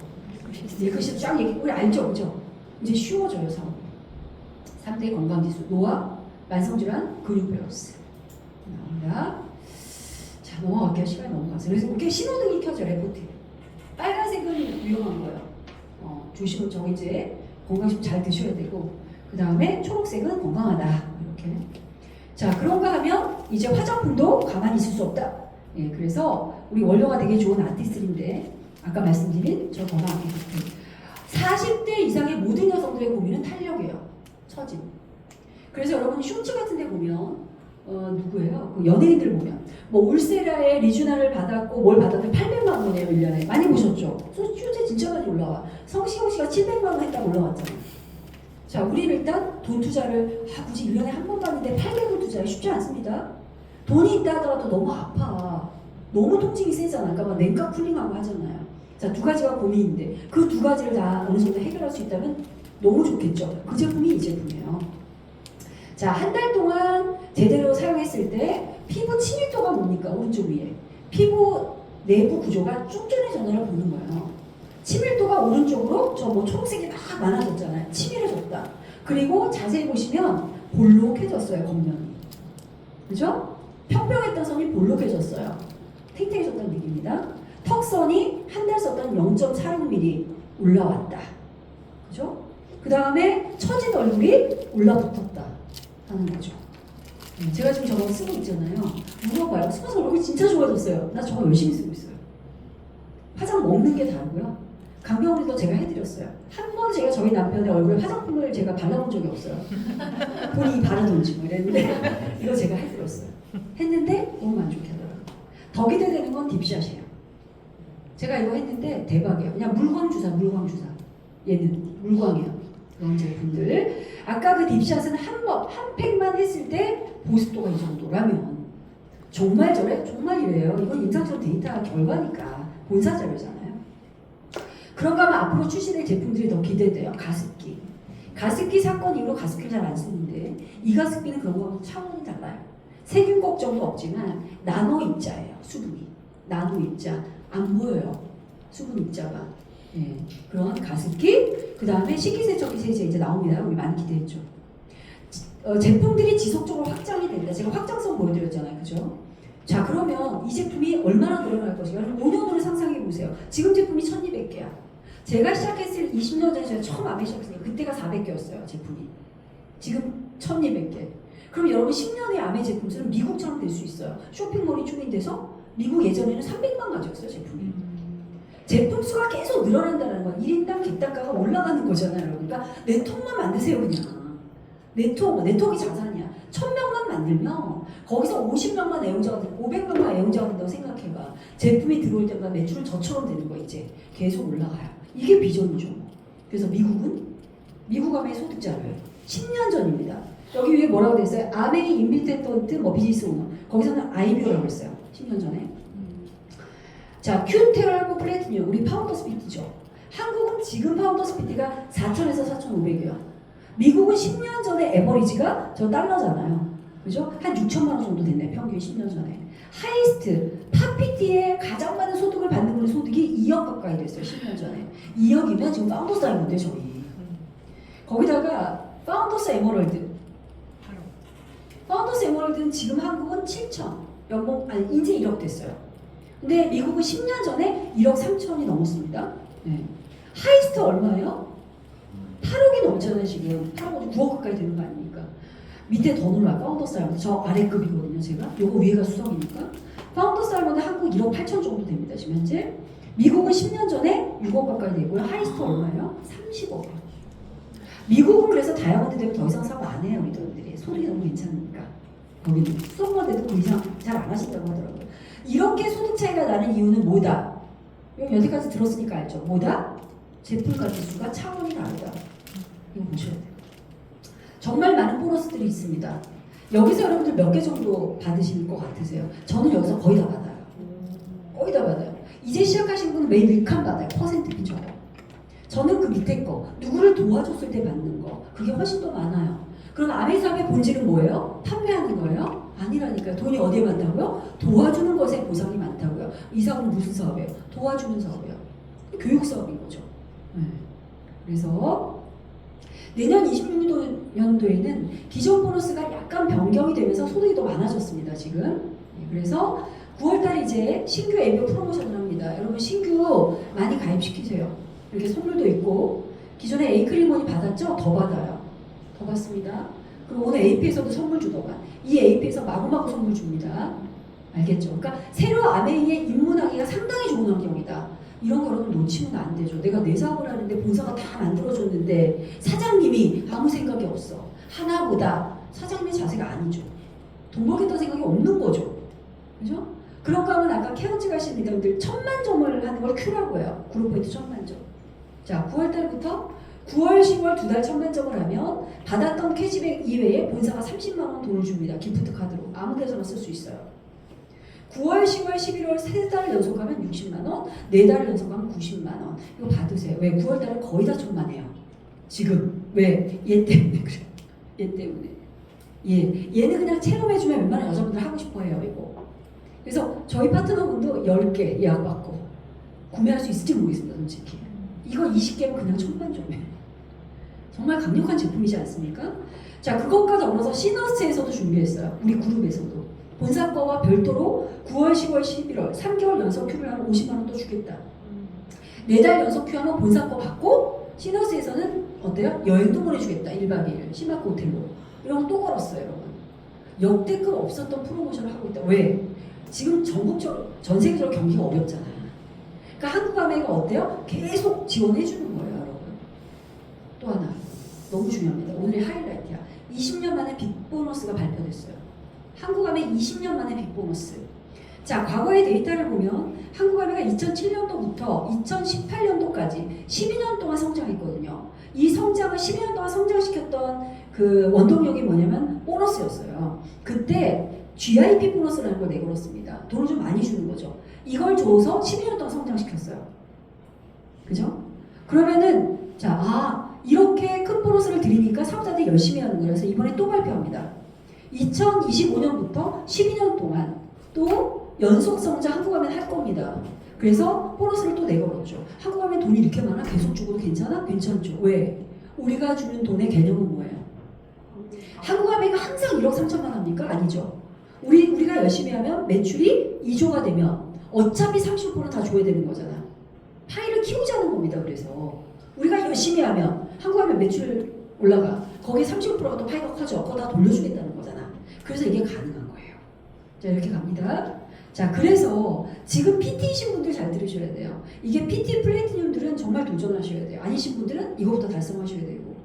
밀크시럽 쫙 얘기, 우리 알죠? 그죠? 이제 쉬워져요, 사업. 3대 건강지수, 노화, 만성질환, 근육배로스 나옵니다. 자, 넘어갈게요. 시간이 넘어가서. 그래서 이렇게 신호등이 켜져, 레포트. 빨간색은 위험한 거예요. 조심은 저기 이제 건강식품 잘 드셔야 되고, 그 다음에 초록색은 건강하다. 이렇게. 자, 그런가 하면 이제 화장품도 가만히 있을 수 없다. 예, 그래서 우리 원료가 되게 좋은 아티스트인데, 아까 말씀드린 저 건강 아티스트. 40대 이상의 모든 여성들의 고민은 탄력이에요. 처짐. 그래서 여러분 쇼츠 같은 데 보면 누구예요? 그 연예인들 보면 뭐 울세라의 리주나를 받았고 뭘 받았는데 800만 원이에요 1년에. 많이 보셨죠? 쇼츠에 진짜 많이 올라와. 성시경 씨가 700만 원 했다고 올라왔잖아요. 자, 우리는 일단 돈 투자를 굳이 1년에 한 번 받는데 800을 투자해 쉽지 않습니다. 돈이 있다 하더라도 너무 아파. 너무 통증이 세잖아. 그러니까 막 냉각 쿨링하고 하잖아요. 자, 2가지가 고민인데 그 2가지를 다 어느 정도 해결할 수 있다면 너무 좋겠죠. 그 제품이 이 제품이에요. 자, 한 달 동안 제대로 사용했을 때 피부 친밀도가 뭡니까? 오른쪽 위에. 피부 내부 구조가 쫀쫀해졌나를 보는 거예요. 친밀도가 오른쪽으로 저 뭐 초록색이 막 많아졌잖아요. 치밀해졌다. 그리고 자세히 보시면 볼록해졌어요, 겉면이. 그죠? 평평했던 선이 볼록해졌어요. 탱탱해졌다는 얘기입니다. 턱선이 한 달 썼던 0.46mm 올라왔다. 그죠? 그 다음에 처진 얼굴이 올라붙었다 하는 거죠. 제가 지금 저거 쓰고 있잖아요. 물어봐요. 쓰면서 얼굴이 진짜 좋아졌어요. 나 저거 열심히 쓰고 있어요. 화장 먹는 게 다르고요. 강병원에도 제가 해드렸어요. 한 번 제가 저희 남편의 얼굴에 화장품을 제가 발라본 적이 없어요. 본인이 바르던지 뭐 이랬는데 이거 제가 해드렸어요. 했는데 너무 만족해 하더라고요. 더 기대되는 건 딥샷이에요. 제가 이거 했는데 대박이에요. 그냥 물광 주사. 얘는 물광이에요. 그런 제품들. 아까 그 딥샷은 한 팩만 했을 때 보습도가 이 정도라면 정말 저래? 정말 이래요. 이건 임상시험 데이터 결과니까 본사 자료잖아요. 그런가 하면 앞으로 출시될 제품들이 더 기대돼요. 가습기. 가습기 사건 이후로 가습기를 잘 안 쓰는데 이 가습기는 그런 거하고 차원이 달라요. 세균 걱정도 없지만 나노 입자예요. 수분이. 나노 입자. 안 보여요. 수분 입자가. 예, 그런 가습기. 그 다음에 식기세척기 세제 이제 나옵니다. 우리 많이 기대했죠. 제품들이 지속적으로 확장이 됩니다. 제가 확장성 보여드렸잖아요. 그죠? 자, 그러면 이 제품이 얼마나 늘어날 것인가? 5년 후를 상상해 보세요. 지금 제품이 1200개야. 제가 시작했을 20년 전에 제가 처음 아메 시작했어요. 그때가 400개였어요, 제품이. 지금 1200개. 그럼 여러분 10년의 아메 제품 수는 미국처럼 될 수 있어요. 쇼핑몰이 추진돼서 미국 예전에는 300만 가지였어요, 제품이. 제품 수가 계속 늘어난다는 건 1인당 객단가가 올라가는 거잖아요. 그러니까 네트워크만 만드세요, 그냥. 네트워크가 자산이야. 1000명만 만들면 거기서 50명만 애용자가 되고 500명만 애용자가 된다고 생각해봐. 제품이 들어올 때마다 매출은 저처럼 되는 거 이제 계속 올라가요. 이게 비전이죠. 그래서 미국 아메이 소득자료예요. 10년 전입니다. 여기 위에 뭐라고 돼 있어요? 아메이 인비테턴트 뭐 비즈니스 오너. 거기서는 IBO라고 했어요. 10년 전에. 자, 큐테라고 플래티늄 우리 파운더스 피트죠. 한국은 지금 파운더스 피트가 4,000에서 4,500이에요. 미국은 10년 전에 에버리지가 저 달러잖아요. 그죠? 한 6천만 원 정도 됐네. 평균 10년 전에. 하이스트 파피티의 가장 많은 소득을 받는 분의 소득이 2억 가까이 됐어요. 10년 전에. 2억이면 지금 파운더스 다이몬드에 저희. 거기다가 파운더스 에머럴드. 파운더스 에머럴드는 지금 한국은 7천. 연봉 아니 이제 1억 됐어요. 근데 미국은 10년 전에 1억 3천이 넘었습니다. 네. 하이스트 얼마예요? 8억이 넘잖아요 지금. 8억 9억 가까이 되는 거 아닙니까? 밑에 더 놀라요. 파운더스 알몬드 저 아래급이거든요 제가. 요거 위에가 수석이니까. 파운더스 알몬드 한국 1억 8천 정도 됩니다 지금 현재. 미국은 10년 전에 6억 가까이 되고요. 하이스트 얼마예요? 30억. 미국은 그래서 다이아몬드 되면 더 이상 사고 안 해요 우리들이. 소득이 너무 괜찮으니까. 거기는 수석만 돼도 그 이상 잘 안 하신다고 하더라고요. 이렇게 소득 차이가 나는 이유는 뭐다? 여태까지 들었으니까 알죠. 뭐다? 제품 가치수가 차원이 다르다. 이거 보셔야 돼요. 정말 많은 보너스들이 있습니다. 여기서 여러분들 몇 개 정도 받으실 것 같으세요? 저는 여기서 거의 다 받아요. 거의 다 받아요. 이제 시작하신 분은 매일 1칸 받아요. 퍼센트비 적어. 저는 그 밑에 거, 누구를 도와줬을 때 받는 거, 그게 훨씬 더 많아요. 그럼 아메사업의 본질은 뭐예요? 판매하는 거예요? 아니라니까요. 돈이 어디에 많다고요? 도와주는 것에 보상이 많다고요. 이 사업은 무슨 사업이에요? 도와주는 사업이에요. 교육 사업인 거죠. 네. 그래서 내년 26년도에는 기존 보너스가 약간 변경이 되면서 소득이 더 많아졌습니다. 지금. 네. 그래서 9월달 이제 신규 ABO 프로모션을 합니다. 여러분 신규 많이 가입시키세요. 이렇게 선물도 있고 기존에 A클리몬이 받았죠? 더 받아요. 더 받습니다. 그리고 오늘 AP에서도 선물 주더만 이 AP에서 마구마구 선물 줍니다. 알겠죠? 그러니까 새로 아메이에 입문하기가 상당히 좋은 환경이다. 이런 거로는 놓치면 안 되죠. 내가 내 사업을 하는데 본사가 다 만들어줬는데 사장님이 아무 생각이 없어. 하나보다 사장님의 자세가 아니죠. 돈 벌겠다는 생각이 없는 거죠. 그죠? 그런가 하면 아까 케어치 가신 리더들 1000만 점을 하는 걸 큐라고 해요. 그룹 포인트 1000만 점. 자, 9월달부터 9월, 10월 두 달 1000만 점을 하면 받았던 캐시백 이외에 본사가 30만 원 돈을 줍니다. 기프트 카드로. 아무 데서나 쓸 수 있어요. 9월, 10월, 11월 세 달 연속하면 60만 원, 4달 연속하면 90만 원. 이거 받으세요. 왜? 9월 달은 거의 다 1000만 해요. 지금. 왜? 얘 때문에 그래. 얘 때문에. 얘는 그냥 체험해주면 웬만한 여자분들 하고 싶어 해요, 이거. 그래서 저희 파트너분도 10개 예약받고 구매할 수 있을지 모르겠습니다, 솔직히. 이거 20개면 그냥 1000만 점이에요. 정말 강력한 제품이지 않습니까? 자, 그것과 더불어서 시너스에서도 준비했어요. 우리 그룹에서도. 본사 거와 별도로 9월, 10월, 11월 3개월 연속 큐를 하면 50만 원 또 주겠다. 4달 연속 큐 하면 본사 거 받고 시너스에서는 어때요? 여행도 보내주겠다. 1박 2일 시마크 호텔로. 이런 거 또 걸었어요, 여러분. 역대급 없었던 프로모션을 하고 있다. 왜? 지금 전국적으로 전 세계적으로 경기가 어렵잖아요. 그러니까 한국아메이가 어때요? 계속 지원해주는 거예요, 여러분. 또 하나 너무 중요합니다. 오늘의 하이라이트야. 20년 만에 빅보너스가 발표됐어요. 한국아메이 20년 만에 빅보너스. 자, 과거의 데이터를 보면 한국아메이가 2007년도부터 2018년도까지 12년 동안 성장했거든요. 이 성장을 12년 동안 성장시켰던 그 원동력이 뭐냐면 보너스였어요. 그때 GIP 보너스라는 걸 내걸었습니다. 돈을 좀 많이 주는 거죠. 이걸 줘서 12년 동안 성장시켰어요. 그죠? 그러면은 자, 이렇게 큰 보너스를 드리니까 사업자들이 열심히 하는 거예요. 그래서 이번에 또 발표합니다. 2025년부터 12년 동안 또 연속 성장 한국하면 할 겁니다. 그래서 보너스를 또 내걸었죠. 한국하면 돈이 이렇게 많아? 계속 주고도 괜찮아? 괜찮죠. 왜? 우리가 주는 돈의 개념은 뭐예요? 한국하면가 항상 1억 3천만 합니까? 아니죠. 우리가 열심히 하면 매출이 2조가 되면 어차피 30%는 다 줘야 되는 거잖아. 파이를 키우자는 겁니다. 그래서 우리가 열심히 하면 한국하면 매출 올라가. 거기에 30%가 또 파이가 커져. 그거 다 돌려주겠다는 거잖아. 그래서 이게 가능한 거예요. 자, 이렇게 갑니다. 자, 그래서 지금 PT이신 분들 잘 들으셔야 돼요. 이게 PT 플래티늄들은 정말 도전하셔야 돼요. 아니신 분들은 이거부터 달성하셔야 되고.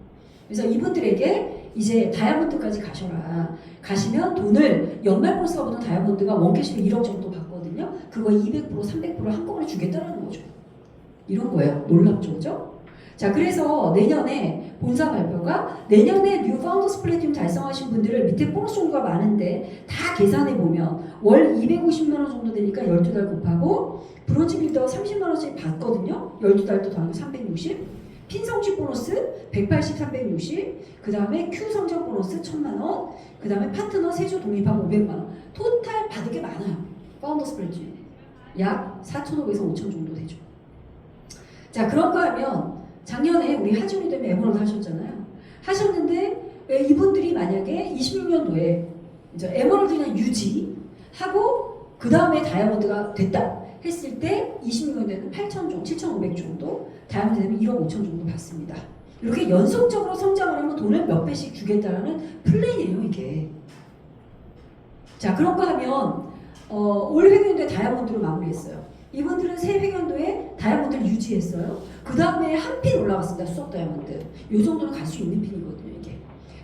그래서 이분들에게 이제 다이아몬드까지 가셔라. 가시면 돈을 연말 보너스가 보는 다이아몬드가 원캐시로 1억 정도 받거든요. 그거 200%, 300%를 한꺼번에 주겠다는 거죠. 이런 거예요. 놀랍죠, 그죠? 자, 그래서 내년에 본사 발표가 내년에 뉴 파운더스 플래티늄 달성하신 분들을 밑에 보너스 정도가 많은데 다 계산해 보면 월 250만 원 정도 되니까 12달 곱하고 브론즈 빌더 30만 원씩 받거든요. 12달 또 더하면 360. 핀 성직 보너스 180, 360. 그 다음에 Q 성적 보너스 1000만 원. 그 다음에 파트너 세조 독립하고 500만 원. 토탈 받을 게 많아요. 파운더스 플래티늄 약 4,500에서 5,000 정도 되죠. 자, 그런가 하면 작년에 우리 하지훈이 때문에 에머럴드 하셨잖아요. 하셨는데 이분들이 만약에 26년도에 이제 에머럴드 그냥 유지하고 그 다음에 다이아몬드가 됐다 했을 때 26년도에는 8,000 정도, 7,500 정도, 다이아몬드 되면 1억 5천 정도 받습니다. 이렇게 연속적으로 성장을 하면 돈을 몇 배씩 주겠다는 플랜이에요, 이게. 자, 그런가 하면 올 회계연도에 다이아몬드로 마무리했어요. 이분들은 새 회계연도에 다이아몬드를 유지했어요. 그 다음에 한 핀 올라갔습니다. 수석 다이아몬드. 이 정도는 갈 수 있는 핀이거든요, 이게.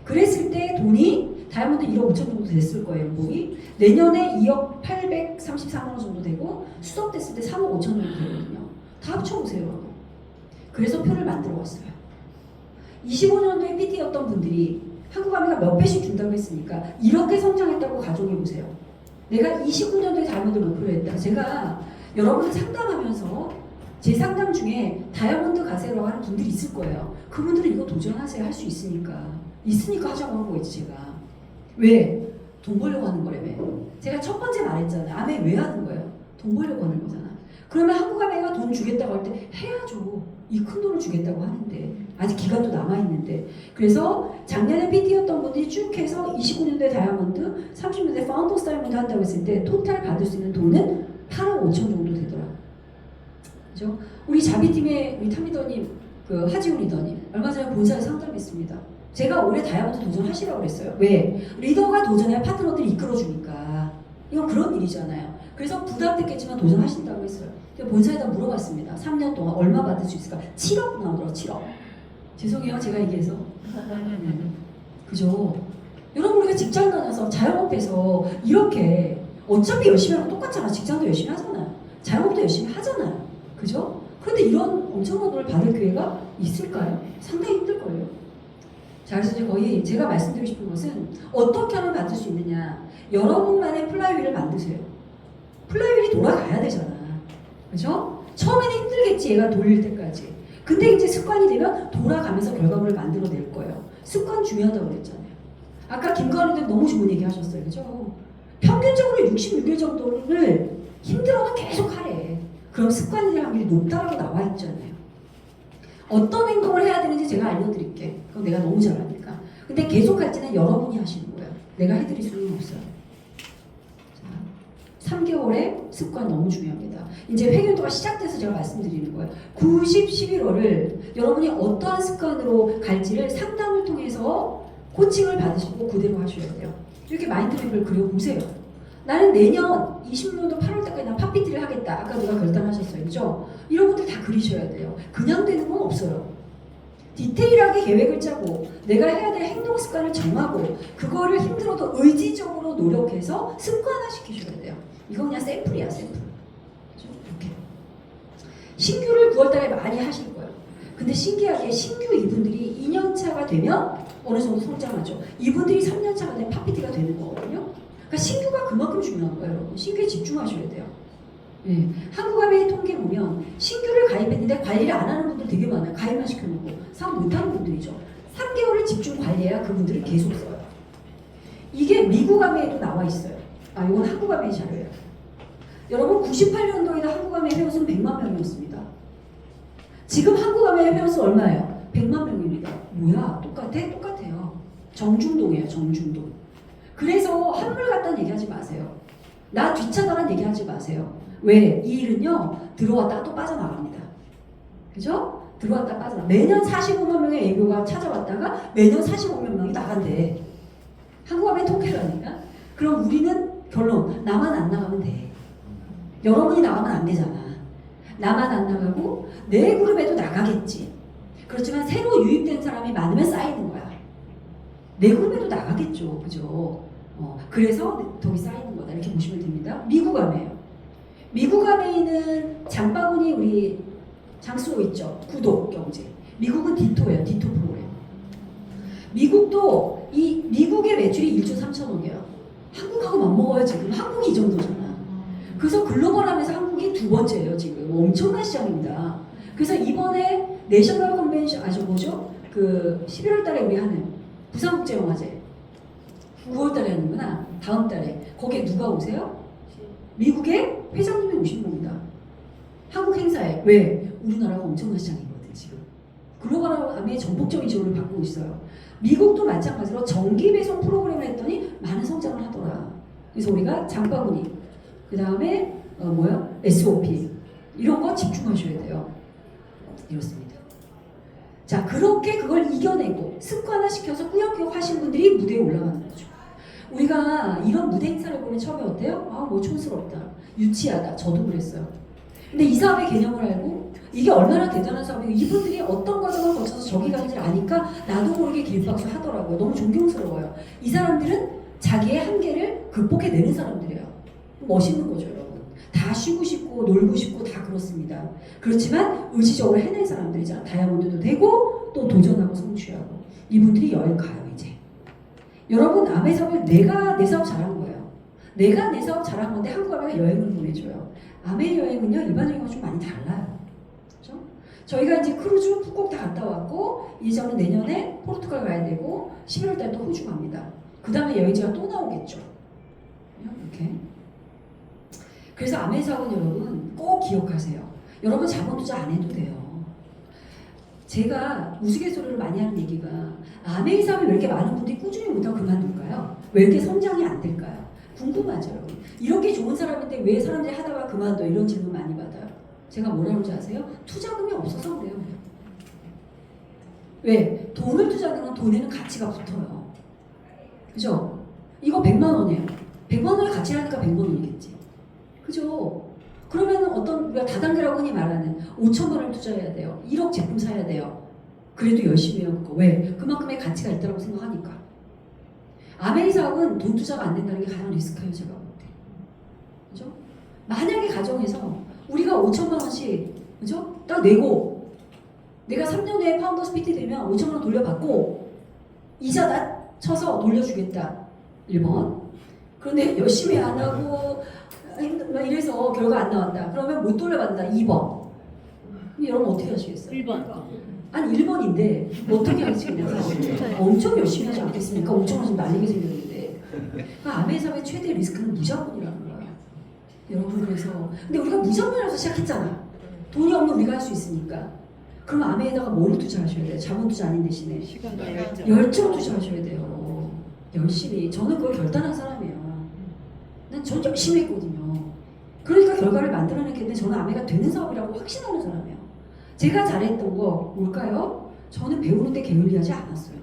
그랬을 때 돈이 다이아몬드 1억 5천 정도 됐을 거예요, 연봉이. 내년에 2억 834만 원 정도 되고 수석 됐을 때 3억 5천 정도 되거든요. 다 합쳐보세요. 그래서 표를 만들어 왔어요. 25년도에 PT였던 분들이 한국아미가 몇 배씩 준다고 했으니까 이렇게 성장했다고 가정해보세요. 내가 29년도에 다이아몬드 목표로 했다. 제가 여러분들 상담하면서 제 상담 중에 다이아몬드 가세라고 하는 분들이 있을 거예요. 그분들은 이거 도전하세요. 할 수 있으니까. 있으니까 하자고 한 거겠지, 제가. 왜? 돈 벌려고 하는 거라며. 제가 첫 번째 말했잖아요. 아메 왜 하는 거예요? 돈 벌려고 하는 거잖아. 그러면 한국아메가 돈 주겠다고 할 때 해야죠. 이 큰 돈을 주겠다고 하는데 아직 기간도 남아있는데. 그래서 작년에 PT였던 분들이 쭉 해서 29년도에 다이아몬드, 30년도에 파운더스 다이아몬드 한다고 했을 때 토탈 받을 수 있는 돈은 8억 5천 정도 되더라. 그죠? 우리 자비팀의 우리 탐리더님, 그 하지우 리더님 얼마 전에 본사에 상담했습니다. 제가 올해 다이아몬드 도전하시라고 그랬어요. 왜? 리더가 도전해야 파트너들이 이끌어주니까. 이건 그런 일이잖아요. 그래서 부담됐겠지만 도전하신다고 했어요. 본사에다 물어봤습니다. 3년 동안 얼마 받을 수 있을까? 7억 나오더라고. 7억. 죄송해요, 제가 얘기해서. 그죠? 여러분, 우리가 직장 다녀서 자영업해서 이렇게 어차피 열심히 하면 똑같잖아. 직장도 열심히 하잖아요. 자영업도 열심히 하잖아요. 그죠? 그런데 이런 엄청난 돈을 받을 기회가 있을까요? 상당히 힘들걸요. 자, 그래서 이제 거의 제가 말씀드리고 싶은 것은 어떻게 하면 받을 수 있느냐. 여러분만의 플라이휠을 만드세요. 플라이휠이 돌아가야 되잖아. 그죠? 처음에는 힘들겠지, 얘가 돌릴 때까지. 근데 이제 습관이 되면 돌아가면서 결과물을 만들어낼 거예요. 습관 중요하다고 그랬잖아요. 아까 김가은님 너무 좋은 얘기 하셨어요. 그죠? 평균적으로 66일 정도를 힘들어도 계속 하래. 그럼 습관이 될 확률이 높다라고 나와 있잖아요. 어떤 행동을 해야 되는지 제가 알려드릴게. 그럼 내가 너무 잘하니까. 근데 계속 할지는 여러분이 하시는 거예요. 내가 해드릴 수는 없어요. 자, 3개월의 습관 너무 중요합니다. 이제 회계연도가 시작돼서 제가 말씀드리는 거예요. 90, 11월을 여러분이 어떠한 습관으로 갈지를 상담을 통해서 코칭을 받으시고 그대로 하셔야 돼요. 이렇게 마인드맵을 그려보세요. 나는 내년 20년도 8월 때까지 난 팝피티를 하겠다. 아까 누가 결단하셨어요. 그죠? 이런 것들 다 그리셔야 돼요. 그냥 되는 건 없어요. 디테일하게 계획을 짜고 내가 해야 될 행동 습관을 정하고 그거를 힘들어도 의지적으로 노력해서 습관화 시키셔야 돼요. 이건 그냥 샘플이야, 샘플. 그죠? 이렇게. 신규를 9월달에 많이 하실 거예요. 근데 신기하게 신규 이분들이 2년차가 되면 어느 정도 성장하죠. 이분들이 3년차가 되면 팝피티가 되는 거거든요. 그러니까 신규가 그만큼 중요한 거예요, 여러분. 신규에 집중하셔야 돼요. 네. 한국아메이 통계 보면 신규를 가입했는데 관리를 안 하는 분들 되게 많아요. 가입만 시켜놓고 사업 못하는 분들이죠. 3개월을 집중 관리해야 그분들을 계속 써요. 이게 미국 아메이도 나와 있어요. 아, 이건 한국 아메이 자료예요. 여러분, 98년도에는 한국 아메이 회원수는 100만 명이었습니다. 지금 한국 아메이 회원수 얼마예요? 100만 명입니다. 뭐야? 똑같아? 똑같아요. 정중동이에요, 정중동. 그래서 한물 같다는 얘기하지 마세요. 나 뒷차다라는 얘기하지 마세요. 왜? 이 일은요, 들어왔다가 또 빠져나갑니다. 그죠? 들어왔다 빠져나가. 매년 45만 명의 애교가 찾아왔다가 매년 45만 명이 나간대. 한국화폐 통계라니까. 그럼 우리는 결론, 나만 안 나가면 돼. 여러분이 나가면 안 되잖아. 나만 안 나가고 내 그룹에도 나가겠지. 그렇지만 새로 유입된 사람이 많으면 쌓이는 거야. 내 그룹에도 나가겠죠. 그죠? 그래서 덕이 쌓이는 거다. 이렇게 보시면 됩니다. 미국 아메예요. 미국 아메이는 장바구니 우리 장수호 있죠. 구독 경제. 미국은 디토예요. 디토 프로그램. 미국도 이 미국의 매출이 1조 3천억이에요. 한국하고 맞먹어요. 지금 한국이 이 정도잖아. 그래서 글로벌하면서 한국이 두 번째예요. 지금 엄청난 시장입니다. 그래서 이번에 내셔널 컨벤션 아주 뭐죠? 그 11월 달에 우리 하는 부산국제영화제 9월 달에 하는구나. 다음 달에 거기에 누가 오세요? 미국의 회장님이 오신 겁니다. 한국 행사에. 왜? 우리나라가 엄청난 시장이거든 지금. 글로벌함의 전폭적인 지원을 받고 있어요. 미국도 마찬가지로 정기 배송 프로그램을 했더니 많은 성장을 하더라. 그래서 우리가 장바구니, 그 다음에 SOP 이런 거 집중하셔야 돼요. 이렇습니다. 자, 그렇게 그걸 이겨내고 습관화시켜서 꾸역꾸역 하신 분들이 무대에 올라가는 거죠. 우리가 이런 무대 행사를 보면 처음에 어때요? 아, 뭐 촌스럽다, 유치하다. 저도 그랬어요. 근데 이 사업의 개념을 알고 이게 얼마나 대단한 사업이고 이분들이 어떤 과정을 거쳐서 저기 가는지를 아니까 나도 모르게 기립박수 하더라고요. 너무 존경스러워요. 이 사람들은 자기의 한계를 극복해내는 사람들이에요. 멋있는 거죠, 여러분. 다 쉬고 싶고 놀고 싶고 다 그렇습니다. 그렇지만 의지적으로 해낸 사람들이잖아. 다이아몬드도 되고 또 도전하고 성취하고. 이분들이 여행 가요 이제. 여러분, 아메 사업을 내가 내 사업 잘한 거예요. 내가 내 사업 잘한 건데 한국 가면 여행을 보내줘요. 아메 여행은요 일반 여행과 좀 많이 달라요. 그렇죠? 저희가 이제 크루즈 푸콕 다 갔다 왔고 이제 저는 내년에 포르투갈 가야 되고 11월 달에 또 호주 갑니다. 그 다음에 여행지가 또 나오겠죠. 이렇게. 그래서 아메 사업은 여러분 꼭 기억하세요. 여러분 자본 투자 안 해도 돼요. 제가 우스갯소리를 많이 하는 얘기가 아메 사업이 왜 이렇게 많은 분들이 꾸준히 못하고 그만둘까요? 왜 이렇게 성장이 안 될까요? 궁금하죠, 여러분. 이렇게 좋은 사람인데 왜 사람들이 하다가 그만둬? 이런 질문 많이 받아요. 제가 뭐라고 하는지 아세요? 투자금이 없어서 그래요. 왜? 돈을 투자하면 돈에는 가치가 붙어요. 그죠? 이거 100만 원이에요. 100만 원을 가치라니까 100만 원이겠지. 그죠? 그러면 어떤 우리가 다단계라고 흔히 말하는 5천만 원을 투자해야 돼요. 1억 제품 사야 돼요. 그래도 열심히 해요. 그거. 왜? 그만큼의 가치가 있다고 생각하니까. 아메리 사업은 돈 투자가 안 된다는 게 가장 리스크예요. 제가 볼 때. 그죠? 만약에 가정에서 우리가 5천만 원씩 그죠? 딱 내고 내가 3년 후에 파운더스 PT 되면 5천만 원 돌려받고 이자 낮춰서 돌려주겠다. 1번. 그런데 열심히 안 하고 막 이래서 결과 안 나왔다. 그러면 못 돌려받는다. 2번. 그럼 여러분 어떻게 하시겠어요? 1번. 아니 1번인데 어떻게 하시겠냐고. 엄청 열심히 하지 않겠습니까? 엄청 하시면 날리게 생겼는데. 그러니까 아메 사업의 최대 리스크는 무자본이라는 거예요. 여러분 그래서 근데 우리가 무자본이라서 시작했잖아. 돈이 없는 우리가 할 수 있으니까. 그럼 아메에다가 뭐를 투자하셔야 돼요? 자본 투자 아닌 대신에 시간과 열정 투자하셔야 돼요. 열심히. 저는 그걸 결단한 사람이에요. 난 전 열심히 했거든요. 그러니까 결과를 만들어냈기 때문에 저는 아메가 되는 사업이라고 확신하는 사람이에요. 제가 잘했던 거 뭘까요? 저는 배우는데 게을리하지 않았어요.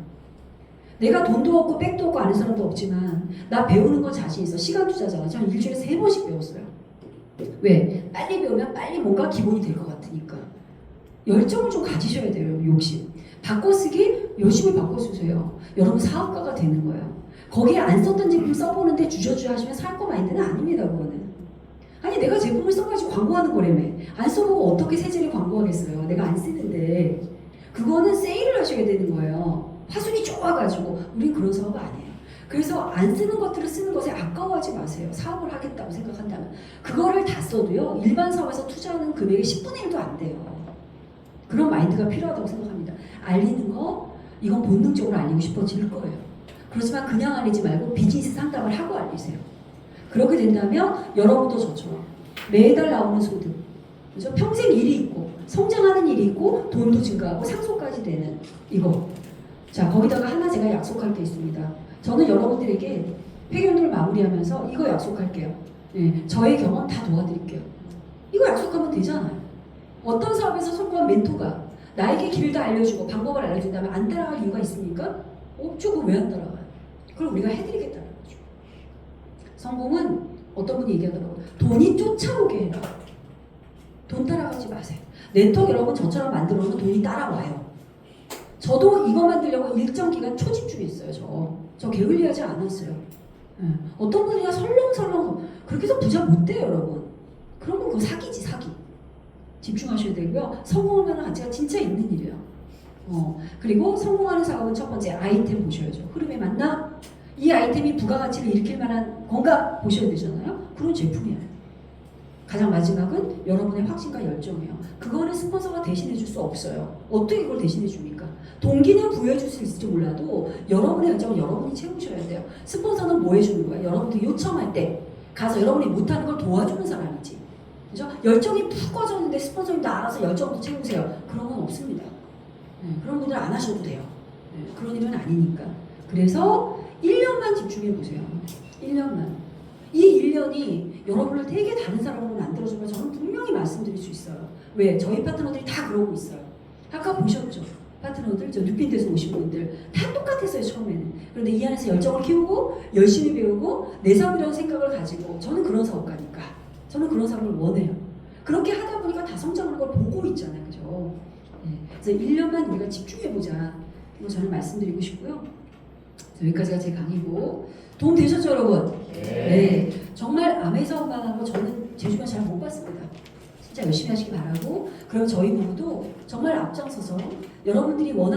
내가 돈도 없고 백도 없고 아는 사람도 없지만 나 배우는 건 자신 있어. 시간 투자잖아. 저는 일주일에 3번씩 배웠어요. 왜? 빨리 배우면 빨리 뭔가 기본이 될 것 같으니까. 열정을 좀 가지셔야 돼요. 욕심. 바꿔쓰기 열심히 바꿔쓰세요. 여러분 사업가가 되는 거예요. 거기에 안 썼던 제품 써보는데 주저주저 하시면 살 거 마인드는 아닙니다. 그거는. 아니 내가 제품을 써가지고 광고하는 거라며. 안 써보고 어떻게 세제를 광고하겠어요. 내가 안 쓰는데. 그거는 세일을 하셔야 되는 거예요. 화순이 좋아가지고. 우린 그런 사업 아니에요. 그래서 안 쓰는 것들을 쓰는 것에 아까워하지 마세요. 사업을 하겠다고 생각한다면. 그거를 다 써도요. 일반 사업에서 투자하는 금액의 10분의 1도 안 돼요. 그런 마인드가 필요하다고 생각합니다. 알리는 거 이건 본능적으로 알리고 싶어질 거예요. 그렇지만 그냥 알리지 말고 비즈니스 상담을 하고 알리세요. 그렇게 된다면 여러분도 저처럼 매달 나오는 소득, 그죠? 평생 일이 있고 성장하는 일이 있고 돈도 증가하고 상속까지 되는 이거. 자 거기다가 하나 제가 약속할 게 있습니다. 저는 여러분들에게 회견을 마무리하면서 이거 약속할게요. 예, 저의 경험 다 도와드릴게요. 이거 약속하면 되잖아요. 어떤 사업에서 성공한 멘토가 나에게 길을 다 알려주고 방법을 알려준다면 안 따라갈 이유가 있습니까? 없죠. 그럼 왜 안 따라가요? 그럼 우리가 해드리겠다는 거죠. 성공은 어떤 분이 얘기하더라고요. 돈이 쫓아오게 해라. 돈 따라가지 마세요. 네트워크 여러분 저처럼 만들어 놓으면 돈이 따라와요. 저도 이거 만들려고 일정 기간 초집중했어요. 저 게을리하지 않았어요. 예. 어떤 분이야 설렁설렁 그렇게 해서 부자 못 돼요, 여러분. 그러면 그거 사기지, 사기. 집중하셔야 되고요. 성공하는 가치가 진짜 있는 일이에요. 그리고 성공하는 사업은 첫 번째 아이템 보셔야죠. 흐름에 맞나? 이 아이템이 부가가치를 일으킬 만한 건가 보셔야 되잖아요. 그런 제품이에요. 가장 마지막은 여러분의 확신과 열정이에요. 그거는 스폰서가 대신해 줄 수 없어요. 어떻게 그걸 대신해 줍니까? 동기는 부여해 줄 수 있을지 몰라도 여러분의 열정은 여러분이 채우셔야 돼요. 스폰서는 뭐 해주는 거예요? 여러분들이 요청할 때 가서 여러분이 못하는 걸 도와주는 사람이지. 그죠? 열정이 푹 꺼졌는데 스폰서님도 알아서 열정도 채우세요. 그런 건 없습니다. 그런 분들은 안 하셔도 돼요. 그런 일은 아니니까. 그래서 1년만 집중해 보세요. 1년만. 이 1년이 여러분을 되게 다른 사람으로 만들어주면 저는 분명히 말씀드릴 수 있어요. 왜? 저희 파트너들이 다 그러고 있어요. 아까 보셨죠? 파트너들, 저 뉴핀트에서 오신 분들 다 똑같았어요, 처음에는. 그런데 이 안에서 열정을 키우고 열심히 배우고 내 삶이라는 생각을 가지고 저는 그런 사업가니까 저는 그런 사람을 원해요. 그렇게 하다 보니까 다 성장하는 걸 보고 있잖아요, 그죠? 그래서 1년만 우리가 집중해보자. 이거 저는 말씀드리고 싶고요. 여기까지가 제 강의고 도움 되셨죠, 여러분? 네. 정말 아메 사업만 하고 저는 제 주변 잘 못 봤습니다. 진짜 열심히 하시기 바라고, 그럼 저희 부부도 정말 앞장서서 여러분들이 원하는